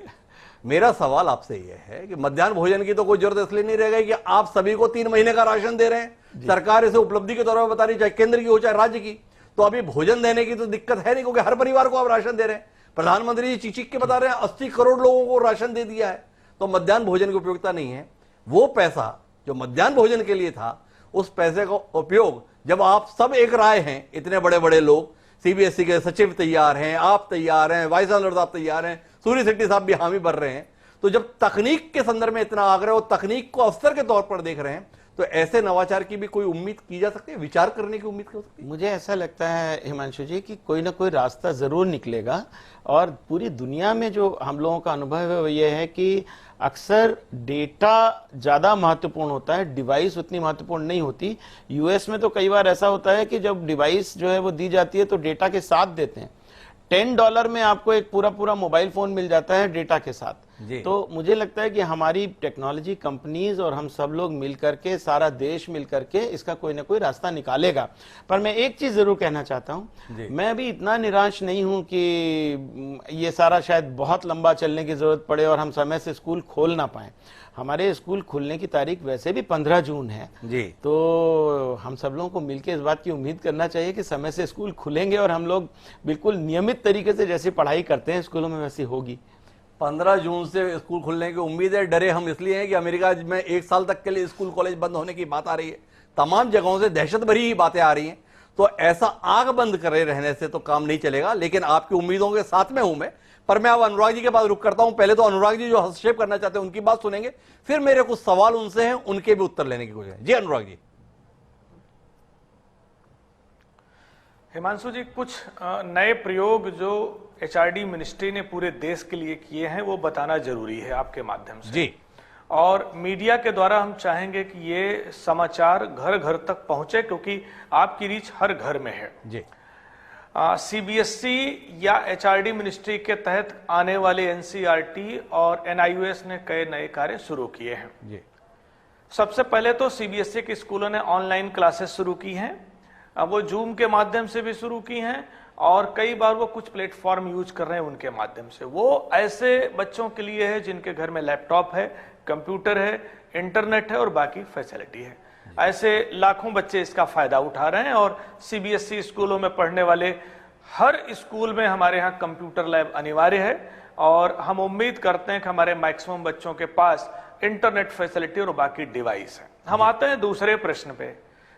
मेरा सवाल आपसे यह है कि मध्याह्न भोजन की तो कोई जरूरत इसलिए नहीं रह गई कि आप सभी को 3 महीने का राशन दे रहे हैं। सरकार इसे उपलब्धि के तौर पर बता रही, चाहे केंद्र की हो चाहे राज्य की। तो अभी भोजन देने की तो दिक्कत है नहीं, क्योंकि हर परिवार को आप राशन दे रहे हैं। प्रधानमंत्री जी चीख के बता रहे हैं 80 करोड़ लोगों को राशन दे दिया है। तो मध्याह्न भोजन की उपयोगिता नहीं है। वो पैसा जो मध्याह्न भोजन के लिए था, उस पैसे का उपयोग जब आप सब एक राय हैं, इतने बड़े बड़े लोग सीबीएसई के सचिव तैयार हैं, आप तैयार हैं, वाइस चांसलर साहब तैयार हैं, सूर्य शेट्टी साहब भी हामी भर रहे हैं। तो जब तकनीक के संदर्भ में इतना आग्रह और तकनीक को अवसर के तौर पर देख रहे हैं, तो ऐसे नवाचार की भी कोई उम्मीद की जा सकती है, विचार करने की उम्मीद हो सकती है? मुझे ऐसा लगता है हिमांशु जी कि कोई ना कोई रास्ता जरूर निकलेगा। और पूरी दुनिया में जो हम लोगों का अनुभव है वो ये है कि अक्सर डेटा ज्यादा महत्वपूर्ण होता है, डिवाइस उतनी महत्वपूर्ण नहीं होती। यूएस में तो कई बार ऐसा होता है कि जब डिवाइस जो है वो दी जाती है तो डेटा के साथ देते हैं। $10 में आपको एक पूरा मोबाइल फोन मिल जाता है डेटा के साथ। तो मुझे लगता है कि हमारी टेक्नोलॉजी कंपनीज और हम सब लोग मिलकर के, सारा देश मिलकर के इसका कोई ना कोई रास्ता निकालेगा। पर मैं एक चीज जरूर कहना चाहता हूं, मैं अभी इतना निराश नहीं हूं कि ये सारा शायद बहुत लंबा चलने की जरूरत पड़े और हम समय से स्कूल खोल ना पाए। हमारे स्कूल खुलने की तारीख वैसे भी 15 जून है जी। तो हम सब लोगों को मिलकर इस बात की उम्मीद करना चाहिए कि समय से स्कूल खुलेंगे और हम लोग बिल्कुल नियमित तरीके से जैसी पढ़ाई करते हैं स्कूलों में वैसी होगी। 15 जून से स्कूल खुलने की उम्मीद है। डरे हम इसलिए हैं कि अमेरिका में 1 साल तक के लिए स्कूल कॉलेज बंद होने की बात आ रही है, तमाम जगहों से दहशत भरी बातें आ रही हैं। तो ऐसा आग बंद करे रहने से तो काम नहीं चलेगा। लेकिन आपकी उम्मीदों के साथ में हूं मैं। पर मैं अब अनुराग जी के पास रुक करता हूं। पहले तो अनुराग जी जो हस्तक्षेप करना चाहते हैं उनकी बात सुनेंगे, फिर मेरे कुछ सवाल उनसे हैं, उनके भी उत्तर लेने की कोशिश है। जी अनुराग जी। हिमांशु जी, कुछ नए प्रयोग जो एचआरडी मिनिस्ट्री ने पूरे देश के लिए किए हैं वो बताना जरूरी है आपके माध्यम से जी। और मीडिया के द्वारा हम चाहेंगे कि ये समाचार घर घर तक पहुंचे, क्योंकि आपकी रीच हर घर में है जी। सीबीएसई या एचआरडी मिनिस्ट्री के तहत आने वाले एनसीईआरटी और एनआईओएस ने कई नए कार्य शुरू किए हैं जी। सबसे पहले तो सीबीएसई के स्कूलों ने ऑनलाइन क्लासेस शुरू की हैं। अब वो जूम के माध्यम से भी शुरू की हैं और कई बार वो कुछ प्लेटफॉर्म यूज कर रहे हैं उनके माध्यम से। वो ऐसे बच्चों के लिए है जिनके घर में लैपटॉप है, कंप्यूटर है, इंटरनेट है और बाकी फैसिलिटी है। ऐसे लाखों बच्चे इसका फायदा उठा रहे हैं और सीबीएसई स्कूलों में पढ़ने वाले हर स्कूल में हमारे यहाँ कंप्यूटर लैब अनिवार्य है और हम उम्मीद करते हैं कि हमारे मैक्सिमम बच्चों के पास इंटरनेट फैसिलिटी और बाकी डिवाइस है। हम आते हैं दूसरे प्रश्न पे।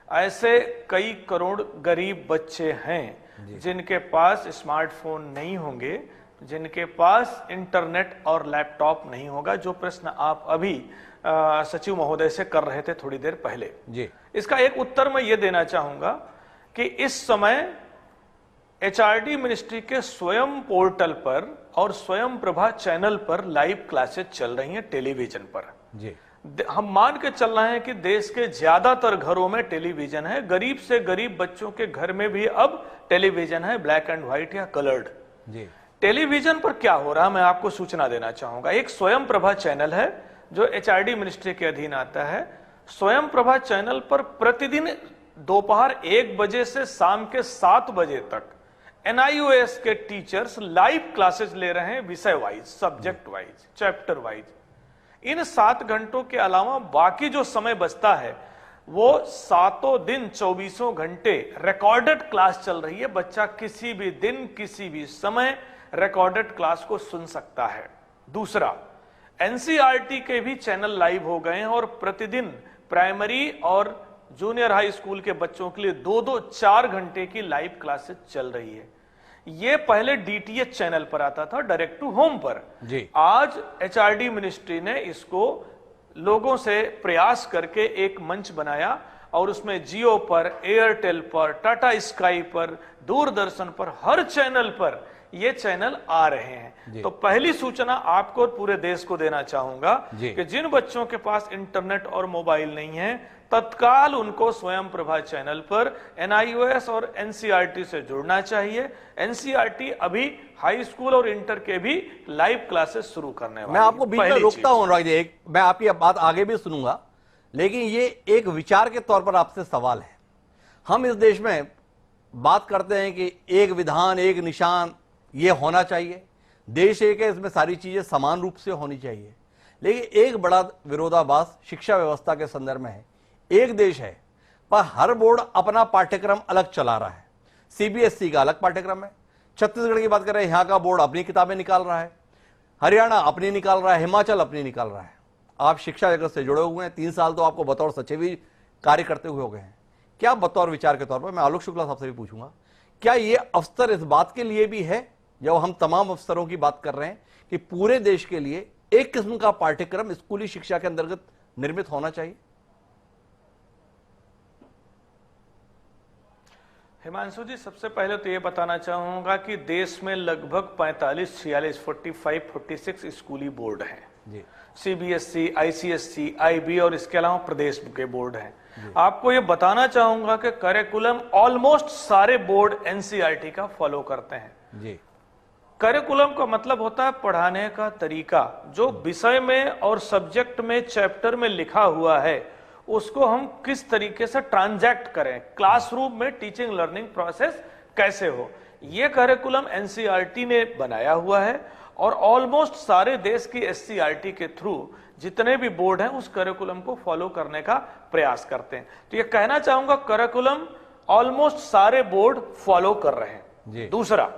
ऐसे कई करोड़ गरीब बच्चे हैं जिनके पास स्मार्टफोन नहीं होंगे, जिनके पास इंटरनेट और लैपटॉप नहीं होगा, जो प्रश्न आप अभी सचिव महोदय से कर रहे थे थोड़ी देर पहले जी। इसका एक उत्तर मैं ये देना चाहूंगा कि इस समय एचआरडी मिनिस्ट्री के स्वयं पोर्टल पर और स्वयं प्रभा चैनल पर लाइव क्लासेस चल रही हैं टेलीविजन पर जी। हम मान के चल रहे हैं कि देश के ज्यादातर घरों में टेलीविजन है। गरीब से गरीब बच्चों के घर में भी अब टेलीविजन है, ब्लैक एंड व्हाइट या कलर्ड। जी। टेलीविजन पर क्या हो रहा है मैं आपको सूचना देना चाहूंगा। एक स्वयं प्रभा चैनल है जो एचआरडी मिनिस्ट्री के अधीन आता है। स्वयं प्रभा चैनल पर प्रतिदिन दोपहर 1 बजे से शाम के 7 बजे तक एनआईओएस के टीचर्स लाइव क्लासेस ले रहे हैं, विषय wise, subject wise, chapter wise. इन 7 घंटों के अलावा बाकी जो समय बचता है वो 7 दिन 24 घंटे रिकॉर्डेड क्लास चल रही है। बच्चा किसी भी दिन किसी भी समय रिकॉर्डेड क्लास को सुन सकता है। दूसरा, एनसीईआरटी के भी चैनल लाइव हो गए हैं और प्रतिदिन प्राइमरी और जूनियर हाई स्कूल के बच्चों के लिए 2-2 4 घंटे की लाइव क्लासेस चल रही है। ये पहले डीटीएच चैनल पर आता था, डायरेक्ट टू होम पर जी। आज एचआरडी मिनिस्ट्री ने इसको लोगों से प्रयास करके एक मंच बनाया और उसमें जियो पर, एयरटेल पर, टाटा स्काई पर, दूरदर्शन पर, हर चैनल पर ये चैनल आ रहे हैं। तो पहली सूचना आपको पूरे देश को देना चाहूंगा कि जिन बच्चों के पास इंटरनेट और मोबाइल नहीं है तत्काल उनको स्वयं प्रभा चैनल पर एनआईओएस और एनसीईआरटी से जुड़ना चाहिए। एनसीईआरटी अभी हाई स्कूल और इंटर के भी लाइव क्लासेस शुरू करने वाली है। मैं आपको बीच में रोकता हूं अनुराग जी, मैं आपकी बात आगे भी सुनूंगा, लेकिन ये एक विचार के तौर पर आपसे सवाल है। हम इस देश में बात करते हैं कि एक विधान एक निशान ये होना चाहिए, देश एक है, इसमें सारी चीजें समान रूप से होनी चाहिए। लेकिन एक बड़ा विरोधाभास शिक्षा व्यवस्था के संदर्भ में है। एक देश है पर हर बोर्ड अपना पाठ्यक्रम अलग चला रहा है। सीबीएसई का अलग पाठ्यक्रम है, छत्तीसगढ़ की बात करें यहां का बोर्ड अपनी किताबें निकाल रहा है, हरियाणा अपनी निकाल रहा है, हिमाचल अपनी निकाल रहा है। आप शिक्षा जगत से जुड़े हुए हैं, 3 साल तो आपको बतौर सचिव ही कार्य करते हुए हो गए हैं। क्या बतौर विचार के तौर पर, मैं आलोक शुक्ला साहब से भी पूछूंगा, क्या ये अवसर इस बात के लिए भी है, जब हम तमाम अवसरों की बात कर रहे हैं, कि पूरे देश के लिए एक किस्म का पाठ्यक्रम स्कूली शिक्षा के अंतर्गत निर्मित होना चाहिए? हिमांशु जी, सबसे पहले तो ये बताना चाहूंगा कि देश में लगभग 45 स्कूली बोर्ड हैं। जी। सीबीएसई, आईसीएसई, आईबी और इसके अलावा प्रदेश के बोर्ड हैं। आपको ये बताना चाहूंगा कि करिकुलम ऑलमोस्ट सारे बोर्ड एनसीईआरटी का फॉलो करते हैं। जी। करिकुलम का मतलब होता है पढ़ाने का तरीका। जो विषय में और सब्जेक्ट में, चैप्टर में लिखा हुआ है, उसको हम किस तरीके से ट्रांजैक्ट करें, क्लासरूम में टीचिंग लर्निंग प्रोसेस कैसे हो, ये करिकुलम एनसीईआरटी ने बनाया हुआ है। और ऑलमोस्ट सारे देश की एससीईआरटी के थ्रू जितने भी बोर्ड हैं उस करिकुलम को फॉलो करने का प्रयास करते हैं। तो ये कहना चाहूंगा करिकुलम ऑलमोस्ट सारे बोर्ड फॉलो कर रहे हैं। दूसरा,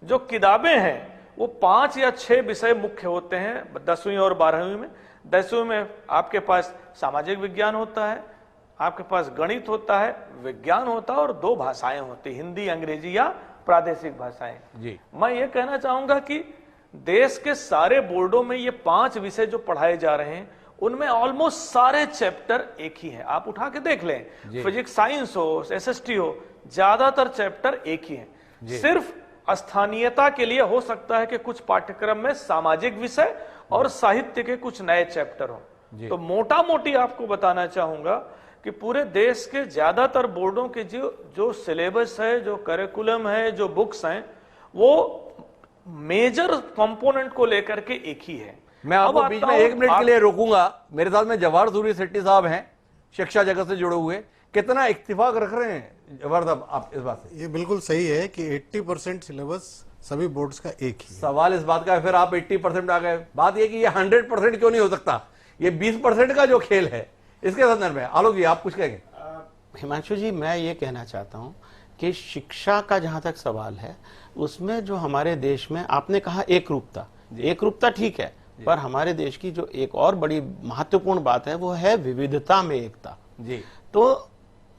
जो किताबें हैं वो 5 या 6 विषय मुख्य होते हैं 10वीं और 12वीं में। 10वीं में आपके पास सामाजिक विज्ञान होता है, आपके पास गणित होता है, विज्ञान होता है और 2 भाषाएं होती, हिंदी, अंग्रेजी या प्रादेशिक भाषाएं। जी। मैं ये कहना चाहूंगा कि देश के सारे बोर्डों में ये 5 विषय जो पढ़ाए जा रहे हैं उनमें ऑलमोस्ट सारे चैप्टर एक ही हैं। आप उठा के देख लें, फिजिक्स, साइंस हो, एसएसटी हो, ज्यादातर चैप्टर एक ही हैं। सिर्फ स्थानीयता के लिए हो सकता है कि कुछ पाठ्यक्रम में सामाजिक विषय और साहित्य के कुछ नए चैप्टर हो। तो मोटा मोटी आपको बताना चाहूंगा कि पूरे देश के ज्यादातर बोर्डों के जो सिलेबस है, जो करिकुलम है, जो बुक्स हैं, वो मेजर कंपोनेंट को लेकर के एक ही है। मैं आपको बीच में 1 मिनट के लिए रोकूंगा। मेरे साथ में जवाहर सूरी शेट्टी साहब हैं, शिक्षा जगत से जुड़े हुए। कितना इत्तेफाक रख रहे हैं जवाहर साहब आप इस बात से? ये बिल्कुल सही है कि 80% सिलेबस सभी बोर्ड्स का एक ही है। सवाल इस बात का है, फिर आप 80% आ गए। बात यह कि ये 100% क्यों नहीं हो सकता? ये 20% का जो खेल है, इसके संदर्भ में आलोक जी आप कुछ कहेंगे? हिमांशु जी, मैं ये कहना चाहता हूं कि शिक्षा का जहां तक सवाल है, उसमें जो हमारे देश में आपने कहा एक रूपता ठीक है, पर हमारे देश की जो एक और बड़ी महत्वपूर्ण बात है वो है विविधता में एकता। जी। तो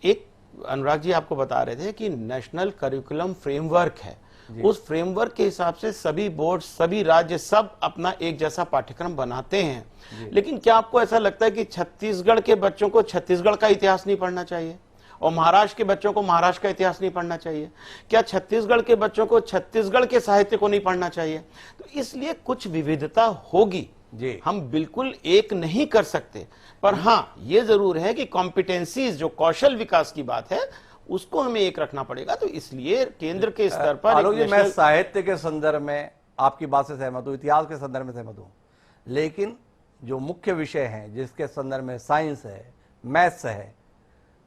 एक अनुराग जी आपको बता रहे थे कि नेशनल करिकुलम फ्रेमवर्क है, उस फ्रेमवर्क के हिसाब से सभी बोर्ड, सभी राज्य सब अपना एक जैसा पाठ्यक्रम बनाते हैं। लेकिन क्या आपको ऐसा लगता है कि छत्तीसगढ़ के बच्चों को छत्तीसगढ़ का इतिहास नहीं पढ़ना चाहिए और महाराष्ट्र के बच्चों को महाराष्ट्र का इतिहास नहीं पढ़ना चाहिए? क्या छत्तीसगढ़ के बच्चों को छत्तीसगढ़ के साहित्य को नहीं पढ़ना चाहिए? तो इसलिए कुछ विविधता होगी जी। हम बिल्कुल एक नहीं कर सकते, पर हाँ ये जरूर है कि कॉम्पिटेंसीज, जो कौशल विकास की बात है, उसको हमें एक रखना पड़ेगा। तो इसलिए केंद्र के स्तर पर आलोक जी, मैं साहित्य के संदर्भ में आपकी बात से सहमत हूं, इतिहास के संदर्भ में सहमत हूं, लेकिन जो मुख्य विषय हैं जिसके संदर्भ में साइंस है, मैथ्स है,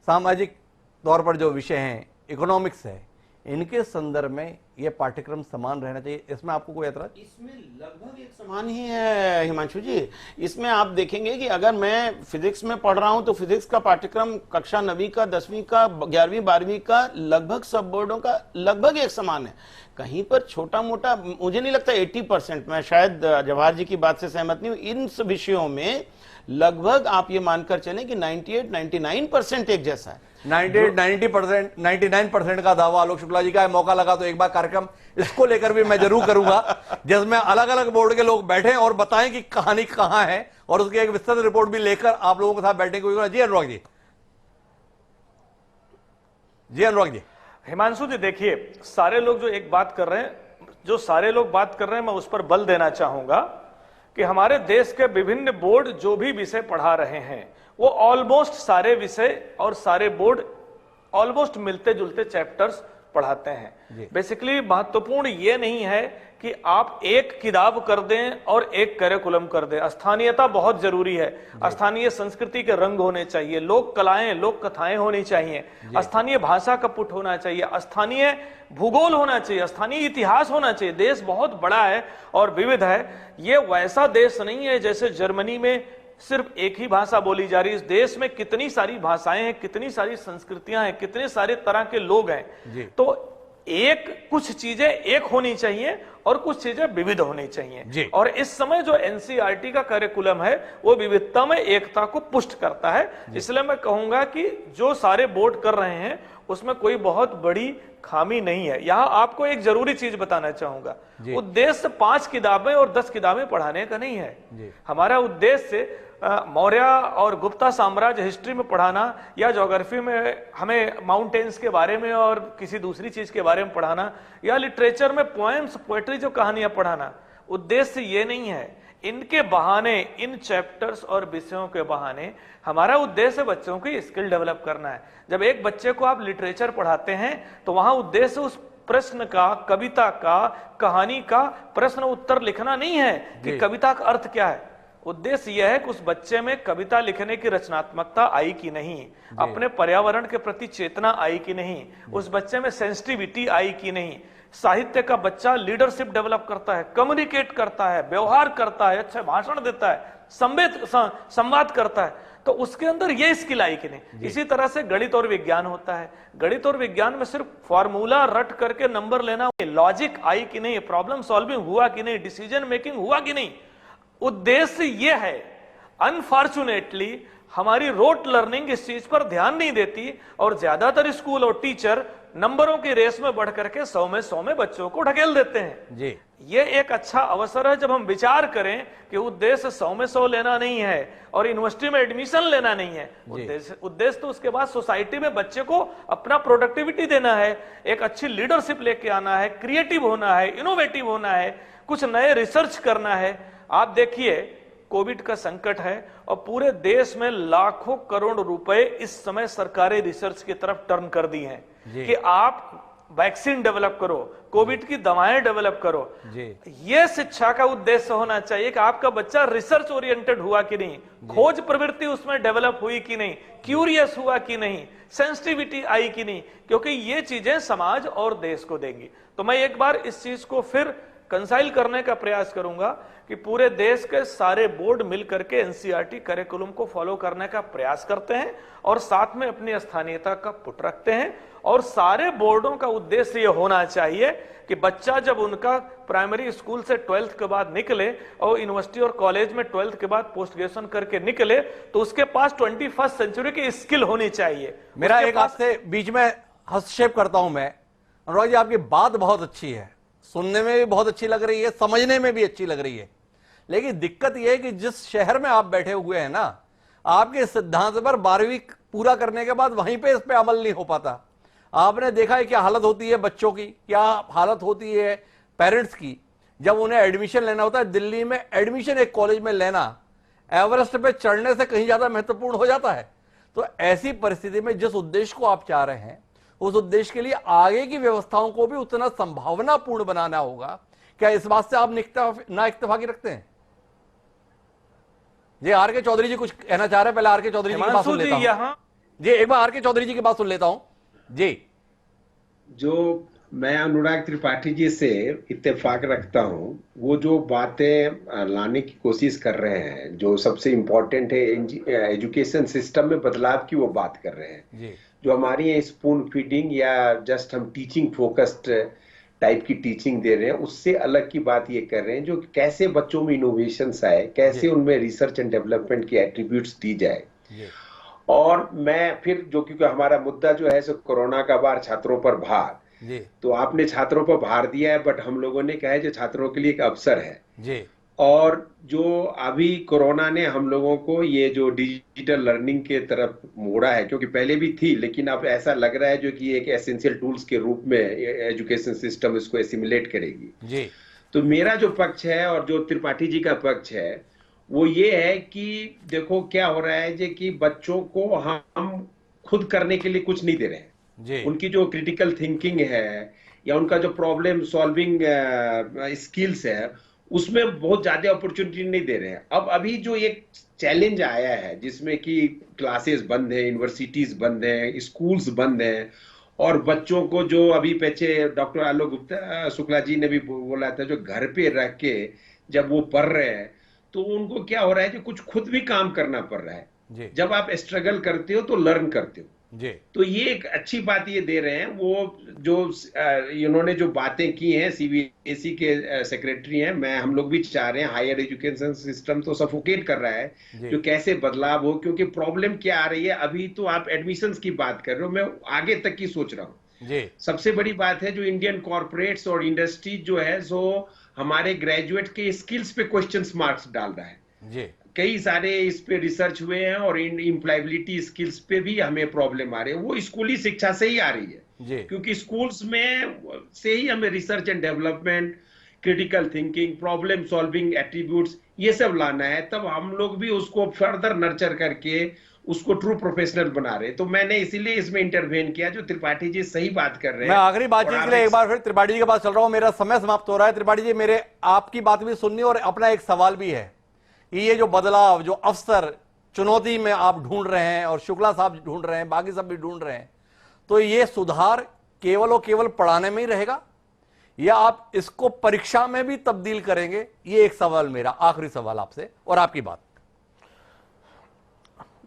सामाजिक तौर पर जो विषय हैं, इकोनॉमिक्स है, इनके संदर्भ में यह पाठ्यक्रम समान रहना चाहिए। इसमें आपको कोई ऐतराज? इसमें लगभग एक समान ही है हिमांशु जी। इसमें आप देखेंगे कि अगर मैं फिजिक्स में पढ़ रहा हूं तो फिजिक्स का पाठ्यक्रम कक्षा 9वीं का, 10वीं का, 11वीं, 12वीं का लगभग सब बोर्डों का लगभग एक समान है। कहीं पर छोटा मोटा, मुझे नहीं लगता 80%, मैं शायद जवाहर जी की बात से सहमत नहीं हूं, इन विषयों में लगभग आप ये मानकर चलें कि 98-99% एक जैसा है। 98-90%, 99% का दावा आलोक शुक्ला जी का है। मौका लगा तो एक बार कार्यक्रम इसको लेकर भी मैं जरूर करूंगा, जिसमें अलग अलग बोर्ड के लोग बैठे और बताएं कि कहानी कहां है, और उसकी एक विस्तृत रिपोर्ट भी लेकर आप लोगों के साथ बैठने को। जी अनुराग जी। जी अनुराग जी। हिमांशु जी, देखिए, सारे लोग जो एक बात कर रहे हैं, मैं उस पर बल देना चाहूंगा कि हमारे देश के विभिन्न बोर्ड जो भी विषय पढ़ा रहे हैं, वो ऑलमोस्ट सारे विषय और सारे बोर्ड ऑलमोस्ट मिलते जुलते चैप्टर्स पढ़ाते हैं। बेसिकली महत्वपूर्ण ये नहीं है कि आप एक किताब कर दें और एक करिकुलम कर दें। स्थानीयता बहुत जरूरी है। स्थानीय संस्कृति के रंग होने चाहिए, लोक कलाएं, लोक कथाएं होनी चाहिए, स्थानीय भाषा का पुट होना चाहिए, स्थानीय भूगोल होना चाहिए, स्थानीय इतिहास होना चाहिए। देश बहुत बड़ा है और विविध है। ये वैसा देश नहीं है जैसे जर्मनी में सिर्फ एक ही भाषा बोली जा रही है। इस देश में कितनी सारी भाषाएं हैं, कितनी सारी संस्कृतियां हैं, कितने सारे तरह के लोग हैं। तो कुछ चीजें एक होनी चाहिए और कुछ चीजें विविध होनी जी। चाहिए। और इस समय जो एनसीईआरटी का करिकुलम है वो विविधता में एकता को पुष्ट करता है। इसलिए मैं कहूंगा कि जो सारे बोर्ड कर रहे हैं उसमें कोई बहुत बड़ी खामी नहीं है। यहां आपको एक जरूरी चीज बताना चाहूंगा, उद्देश्य 5 किताबें और 10 किताबें पढ़ाने का नहीं है। हमारा उद्देश्य मौर्य और गुप्ता साम्राज्य हिस्ट्री में पढ़ाना या ज्योग्राफी में हमें माउंटेन्स के बारे में और किसी दूसरी चीज के बारे में पढ़ाना या लिटरेचर में पोएम्स पोएट्री जो कहानियां पढ़ाना, उद्देश्य ये नहीं है। इनके बहाने, इन चैप्टर्स और विषयों के बहाने हमारा उद्देश्य बच्चों की स्किल डेवलप करना है। जब एक बच्चे को आप लिटरेचर पढ़ाते हैं तो वहां उद्देश्य उस प्रश्न का, कविता का, कहानी का प्रश्न उत्तर लिखना नहीं है कि कविता का अर्थ क्या है। उद्देश्य यह है कि उस बच्चे में कविता लिखने की रचनात्मकता आई कि नहीं, अपने पर्यावरण के प्रति चेतना आई कि नहीं, उस बच्चे में सेंसिटिविटी आई कि नहीं। साहित्य का बच्चा लीडरशिप डेवलप करता है, कम्युनिकेट करता है, व्यवहार करता है, अच्छा भाषण देता है, संवाद करता है, तो उसके अंदर ये स्किल आई कि नहीं। इसी तरह से गणित और विज्ञान होता है। गणित और विज्ञान में सिर्फ फॉर्मूला रट करके नंबर लेना, लॉजिक आई कि नहीं, प्रॉब्लम सॉल्विंग हुआ कि नहीं, डिसीजन मेकिंग हुआ कि नहीं। उद्देश्य यह है। अनफॉर्चुनेटली हमारी रोट लर्निंग इस चीज पर ध्यान नहीं देती और ज्यादातर स्कूल और टीचर नंबरों की रेस में बढ़ करके 100 में बच्चों को ढकेल देते हैं। जी। ये एक अच्छा अवसर है जब हम विचार करें कि उद्देश्य 100 में 100 लेना नहीं है और यूनिवर्सिटी में एडमिशन लेना नहीं है। उद्देश्य तो उसके बाद सोसाइटी में बच्चे को अपना प्रोडक्टिविटी देना है, एक अच्छी लीडरशिप लेके आना है, क्रिएटिव होना है, इनोवेटिव होना है, कुछ नए रिसर्च करना है। आप देखिए कोविड का संकट है और पूरे देश में लाखों करोड़ रुपए इस समय सरकारी रिसर्च की तरफ टर्न कर दी हैं कि आप वैक्सीन डेवलप करो, कोविड की दवाएं डेवलप करो। ये शिक्षा का उद्देश्य होना चाहिए कि आपका बच्चा रिसर्च ओरिएंटेड हुआ कि नहीं, खोज प्रवृत्ति उसमें डेवलप हुई कि नहीं, क्यूरियस हुआ कि नहीं, सेंसिटिविटी आई कि नहीं, क्योंकि ये चीजें समाज और देश को देंगी। तो मैं एक बार इस चीज को फिर कंसाइल करने का प्रयास करूंगा कि पूरे देश के सारे बोर्ड मिलकर के एनसीईआरटी करिकुलम को फॉलो करने का प्रयास करते हैं और साथ में अपनी स्थानीयता का पुट रखते हैं। और सारे बोर्डों का उद्देश्य यह होना चाहिए कि बच्चा जब उनका प्राइमरी स्कूल से 12th के बाद निकले और यूनिवर्सिटी और कॉलेज में 12th के बाद पोस्ट ग्रेजुएशन करके निकले तो उसके पास 21st सेंचुरी की स्किल होनी चाहिए। मेरा एक आपसे बीच में हस्तक्षेप करता हूं मैं। अनुराग जी, आपकी बात बहुत अच्छी है, सुनने में भी बहुत अच्छी लग रही है, समझने में भी अच्छी लग रही है, लेकिन दिक्कत यह है कि जिस शहर में आप बैठे हुए हैं ना, आपके सिद्धांत पर 12वीं पूरा करने के बाद वहीं पे इस पे अमल नहीं हो पाता। आपने देखा है क्या हालत होती है बच्चों की, क्या हालत होती है पेरेंट्स की जब उन्हें एडमिशन लेना होता है। दिल्ली में एडमिशन एक कॉलेज में लेना एवरेस्ट पे चढ़ने से कहीं ज्यादा महत्वपूर्ण हो जाता है। तो ऐसी परिस्थिति में जिस उद्देश्य को आप चाह रहे हैं उस उद्देश्य के लिए आगे की व्यवस्थाओं को भी उतना संभावनापूर्ण बनाना होगा। क्या इस बात से आप ना इत्तेफाकी रखते हैं? जी, आर के चौधरी जी कुछ कहना चाह रहे हैं, पहले आर के चौधरी जी की बात सुन लेता हूं। जी, एक बार आर के चौधरी जी की बात सुन लेता हूं। जी, जो मैं अनुराग त्रिपाठी जी से इत्तेफाक रखता हूं, वो जो बातें लाने की कोशिश कर रहे हैं, जो सबसे इंपॉर्टेंट है एजुकेशन सिस्टम में बदलाव की, वो बात कर रहे हैं जी। जो हमारी स्पून फीडिंग या जस्ट हम टीचिंग फोकस्ड टाइप की टीचिंग दे रहे हैं, उससे अलग की बात ये कर रहे हैं जो कैसे बच्चों में इनोवेशंस आए, कैसे उनमें रिसर्च एंड डेवलपमेंट की एट्रीब्यूट्स दी जाए। और मैं फिर जो, क्योंकि हमारा मुद्दा जो है सो कोरोना का भार, छात्रों पर भार, तो आपने छात्रों पर भार दिया है, बट हम लोगों ने कहा है जो छात्रों के लिए एक अवसर है जी। और जो अभी कोरोना ने हम लोगों को ये जो डिजिटल लर्निंग के तरफ मोड़ा है, क्योंकि पहले भी थी लेकिन अब ऐसा लग रहा है जो कि एक एसेंशियल टूल्स के रूप में एजुकेशन सिस्टम इसको एसिमुलेट करेगी जी। तो मेरा जो पक्ष है और जो त्रिपाठी जी का पक्ष है वो ये है कि देखो क्या हो रहा है जी कि बच्चों को हम खुद करने के लिए कुछ नहीं दे रहे हैं जी। उनकी जो क्रिटिकल थिंकिंग है या उनका जो प्रॉब्लम सॉल्विंग स्किल्स है उसमें बहुत ज्यादा अपॉर्चुनिटी नहीं दे रहे हैं। अब अभी जो एक चैलेंज आया है जिसमें कि क्लासेस बंद है, यूनिवर्सिटीज बंद है, स्कूल्स बंद है और बच्चों को जो अभी पीछे डॉक्टर आलोक गुप्ता शुक्ला जी ने भी बोला था जो घर पे रह के जब वो पढ़ रहे हैं तो उनको क्या हो रहा है कि कुछ खुद भी काम करना पड़ रहा है। जब आप स्ट्रगल करते हो तो लर्न करते हो, जी। तो ये एक अच्छी बात ये दे रहे हैं। वो जो इन्होंने जो बातें की हैं, सीबीएसई के सेक्रेटरी हैं, हम लोग भी चाह रहे हैं हायर एजुकेशन सिस्टम तो सफोकेट कर रहा है, जी। जो कैसे बदलाव हो, क्योंकि प्रॉब्लम क्या आ रही है। अभी तो आप एडमिशंस की बात कर रहे हो, मैं आगे तक की सोच रहा हूँ। जी। सबसे बड़ी बात है जो इंडियन कॉर्पोरेट्स और इंडस्ट्री जो है सो हमारे ग्रेजुएट के स्किल्स पे क्वेश्चन मार्क्स डाल रहा है। जी। कई सारे इस पे रिसर्च हुए हैं और इम्प्लॉयबिलिटी स्किल्स पे भी हमें प्रॉब्लम आ रही है। वो स्कूली शिक्षा से ही आ रही है, जी। क्योंकि स्कूल्स में से ही हमें research and development, critical thinking, problem solving attributes ये सब लाना है। तब हम लोग भी उसको फर्दर नर्चर करके उसको ट्रू प्रोफेशनल बना रहे। तो मैंने इसीलिए इसमें इंटरवेन किया। जो त्रिपाठी जी सही बात कर रहे हैं। मैं आखिरी बातचीत और के आप लिए एक बार फिर त्रिपाठी जी के पास चल रहा हूं। मेरा समय समाप्त हो रहा है। त्रिपाठी जी, मेरे आपकी बात भी सुननी और अपना एक सवाल भी है कि ये जो बदलाव, जो अवसर, चुनौती में आप ढूंढ रहे हैं और शुक्ला साहब ढूंढ रहे हैं, बाकी सब भी ढूंढ रहे हैं, तो ये सुधार केवल और केवल पढ़ाने में ही रहेगा या आप इसको परीक्षा में भी तब्दील करेंगे? ये एक सवाल, मेरा आखिरी सवाल आपसे और आपकी बात।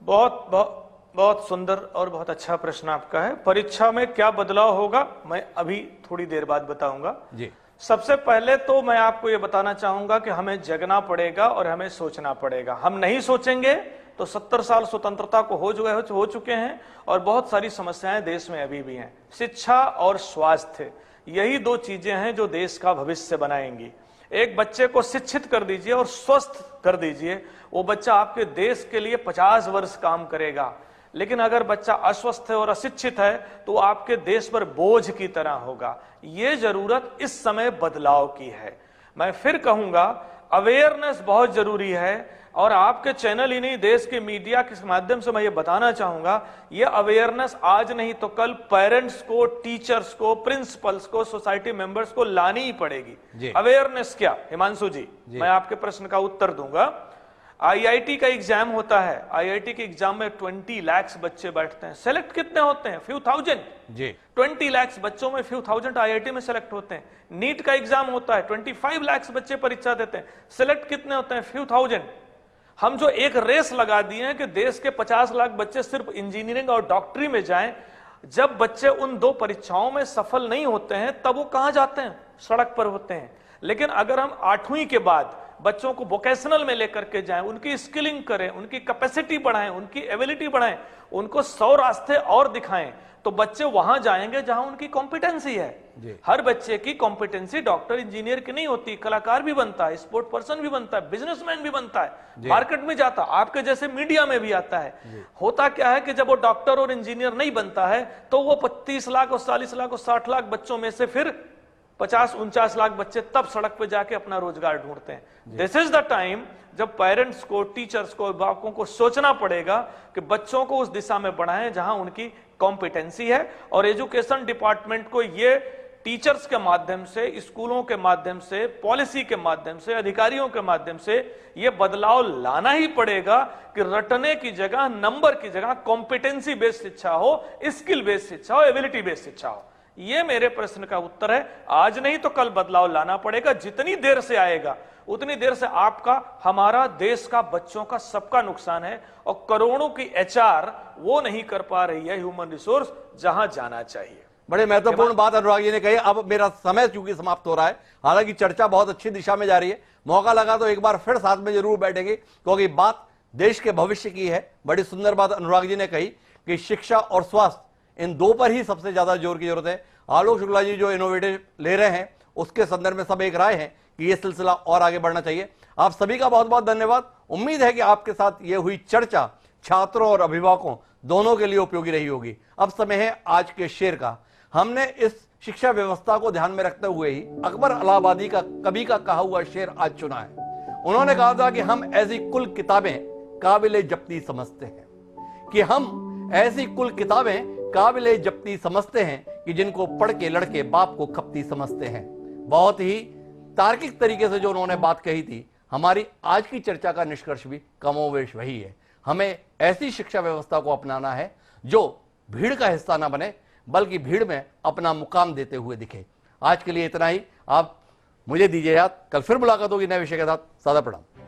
बहुत बहुत बहुत सुंदर और बहुत अच्छा प्रश्न आपका है। परीक्षा में क्या बदलाव होगा, मैं अभी थोड़ी देर बाद बताऊंगा। जी। सबसे पहले तो मैं आपको यह बताना चाहूंगा कि हमें जगना पड़ेगा और हमें सोचना पड़ेगा। हम नहीं सोचेंगे तो 70 साल स्वतंत्रता को हो चुके हैं और बहुत सारी समस्याएं देश में अभी भी हैं। शिक्षा और स्वास्थ्य, यही दो चीजें हैं जो देश का भविष्य बनाएंगी। एक बच्चे को शिक्षित कर दीजिए और स्वस्थ कर दीजिए, वो बच्चा आपके देश के लिए 50 वर्ष काम करेगा। लेकिन अगर बच्चा अस्वस्थ है और अशिक्षित है तो आपके देश पर बोझ की तरह होगा। ये जरूरत इस समय बदलाव की है। मैं फिर कहूंगा, अवेयरनेस बहुत जरूरी है और आपके चैनल ही नहीं, देश के मीडिया के माध्यम से मैं ये बताना चाहूंगा, ये अवेयरनेस आज नहीं तो कल पेरेंट्स को, टीचर्स को, प्रिंसिपल्स को, सोसाइटी मेंबर्स को लानी ही पड़ेगी। अवेयरनेस क्या, हिमांशु जी, मैं आपके प्रश्न का उत्तर दूंगा। आईआईटी का एग्जाम होता है, आईआईटी के एग्जाम में 20 लाख बच्चे बैठते हैं। सेलेक्ट कितने होते हैं? फ्यू थाउजेंड जी। 20 लाख बच्चों में फ्यू थाउजेंड आईआईटी में सेलेक्ट होते हैं। नीट का एग्जाम होता है, 25 लाख बच्चे परीक्षा देते हैं। सेलेक्ट कितने होते हैं? Few thousand. हम जो एक रेस लगा दिए हैं कि देश के 50 लाख बच्चे सिर्फ इंजीनियरिंग और डॉक्टरी में जाएं, जब बच्चे उन दो परीक्षाओं में सफल नहीं होते हैं तब वो कहां जाते हैं? सड़क पर होते हैं। लेकिन अगर हम 8वीं के बाद बच्चों को वोकेशनल में लेकर के जाएं, उनकी स्किलिंग करें, उनकी कैपेसिटी बढ़ाएं, उनकी एबिलिटी बढ़ाएं, उनको 100 रास्ते और दिखाएं, तो बच्चे वहां जाएंगे जहां उनकी कॉम्पिटेंसी है। हर बच्चे की कॉम्पिटेंसी डॉक्टर इंजीनियर की नहीं होती, कलाकार भी बनता है, स्पोर्ट पर्सन भी बनता है, बिजनेसमैन भी बनता है, मार्केट में जाता, आपके जैसे मीडिया में भी आता है। होता क्या है कि जब वो डॉक्टर और इंजीनियर नहीं बनता है तो वो 35 लाख और 40 लाख और 60 लाख बच्चों में से फिर 50-49 लाख बच्चे तब सड़क पे जाके अपना रोजगार ढूंढते हैं। दिस इज द टाइम जब पेरेंट्स को, टीचर्स को, अभिभावकों को सोचना पड़ेगा कि बच्चों को उस दिशा में बढ़ाएं जहां उनकी कॉम्पिटेंसी है। और एजुकेशन डिपार्टमेंट को ये टीचर्स के माध्यम से, स्कूलों के माध्यम से, पॉलिसी के माध्यम से, अधिकारियों के माध्यम से ये बदलाव लाना ही पड़ेगा कि रटने की जगह, नंबर की जगह कॉम्पिटेंसी बेस्ड शिक्षा हो, स्किल बेस्ड शिक्षा हो, एबिलिटी बेस्ड शिक्षा हो। ये मेरे प्रश्न का उत्तर है। आज नहीं तो कल बदलाव लाना पड़ेगा। जितनी देर से आएगा उतनी देर से आपका, हमारा, देश का, बच्चों का, सबका नुकसान है। और करोड़ों की एचआर वो नहीं कर पा रही है ह्यूमन रिसोर्स जहां जाना चाहिए। बड़े महत्वपूर्ण बात अनुराग जी ने कही। अब मेरा समय चूंकि समाप्त हो रहा है, हालांकि चर्चा बहुत अच्छी दिशा में जा रही है। मौका लगा तो एक बार फिर साथ में जरूर बैठेंगे, क्योंकि बात देश के भविष्य की है। बड़ी सुंदर बात अनुराग जी ने कही कि शिक्षा और स्वास्थ्य, इन दो पर ही सबसे ज्यादा जोर की जरूरत है। आलोक शुक्ला जी जो इनोवेटिव ले रहे हैं उसके संदर्भ में सब एक राय है कि यह सिलसिला और आगे बढ़ना चाहिए। आप सभी का बहुत बहुत धन्यवाद। उम्मीद है कि आपके साथ यह हुई चर्चा छात्रों और अभिभावकों दोनों के लिए उपयोगी रही होगी। अब समय है आज के शेर का। हमने इस शिक्षा व्यवस्था को ध्यान में रखते हुए ही अकबर इलाहाबादी का कवि का कहा हुआ शेर आज चुना है। उन्होंने कहा था कि हम ऐसी कुल किताबें काबिले जप्ती समझते हैं, कि हम ऐसी कुल किताबें काबिले जप्ती समझते हैं कि जिनको पढ़ के लड़के बाप को खपती समझते हैं। बहुत ही तार्किक तरीके से जो उन्होंने बात कही थी, हमारी आज की चर्चा का निष्कर्ष भी कमोवेश वही है। हमें ऐसी शिक्षा व्यवस्था को अपनाना है जो भीड़ का हिस्सा ना बने, बल्कि भीड़ में अपना मुकाम देते हुए दिखे। आज के लिए इतना ही। आप मुझे दीजिए याद, कल फिर मुलाकात होगी नए विषय के साथ। सादा प्रणाम।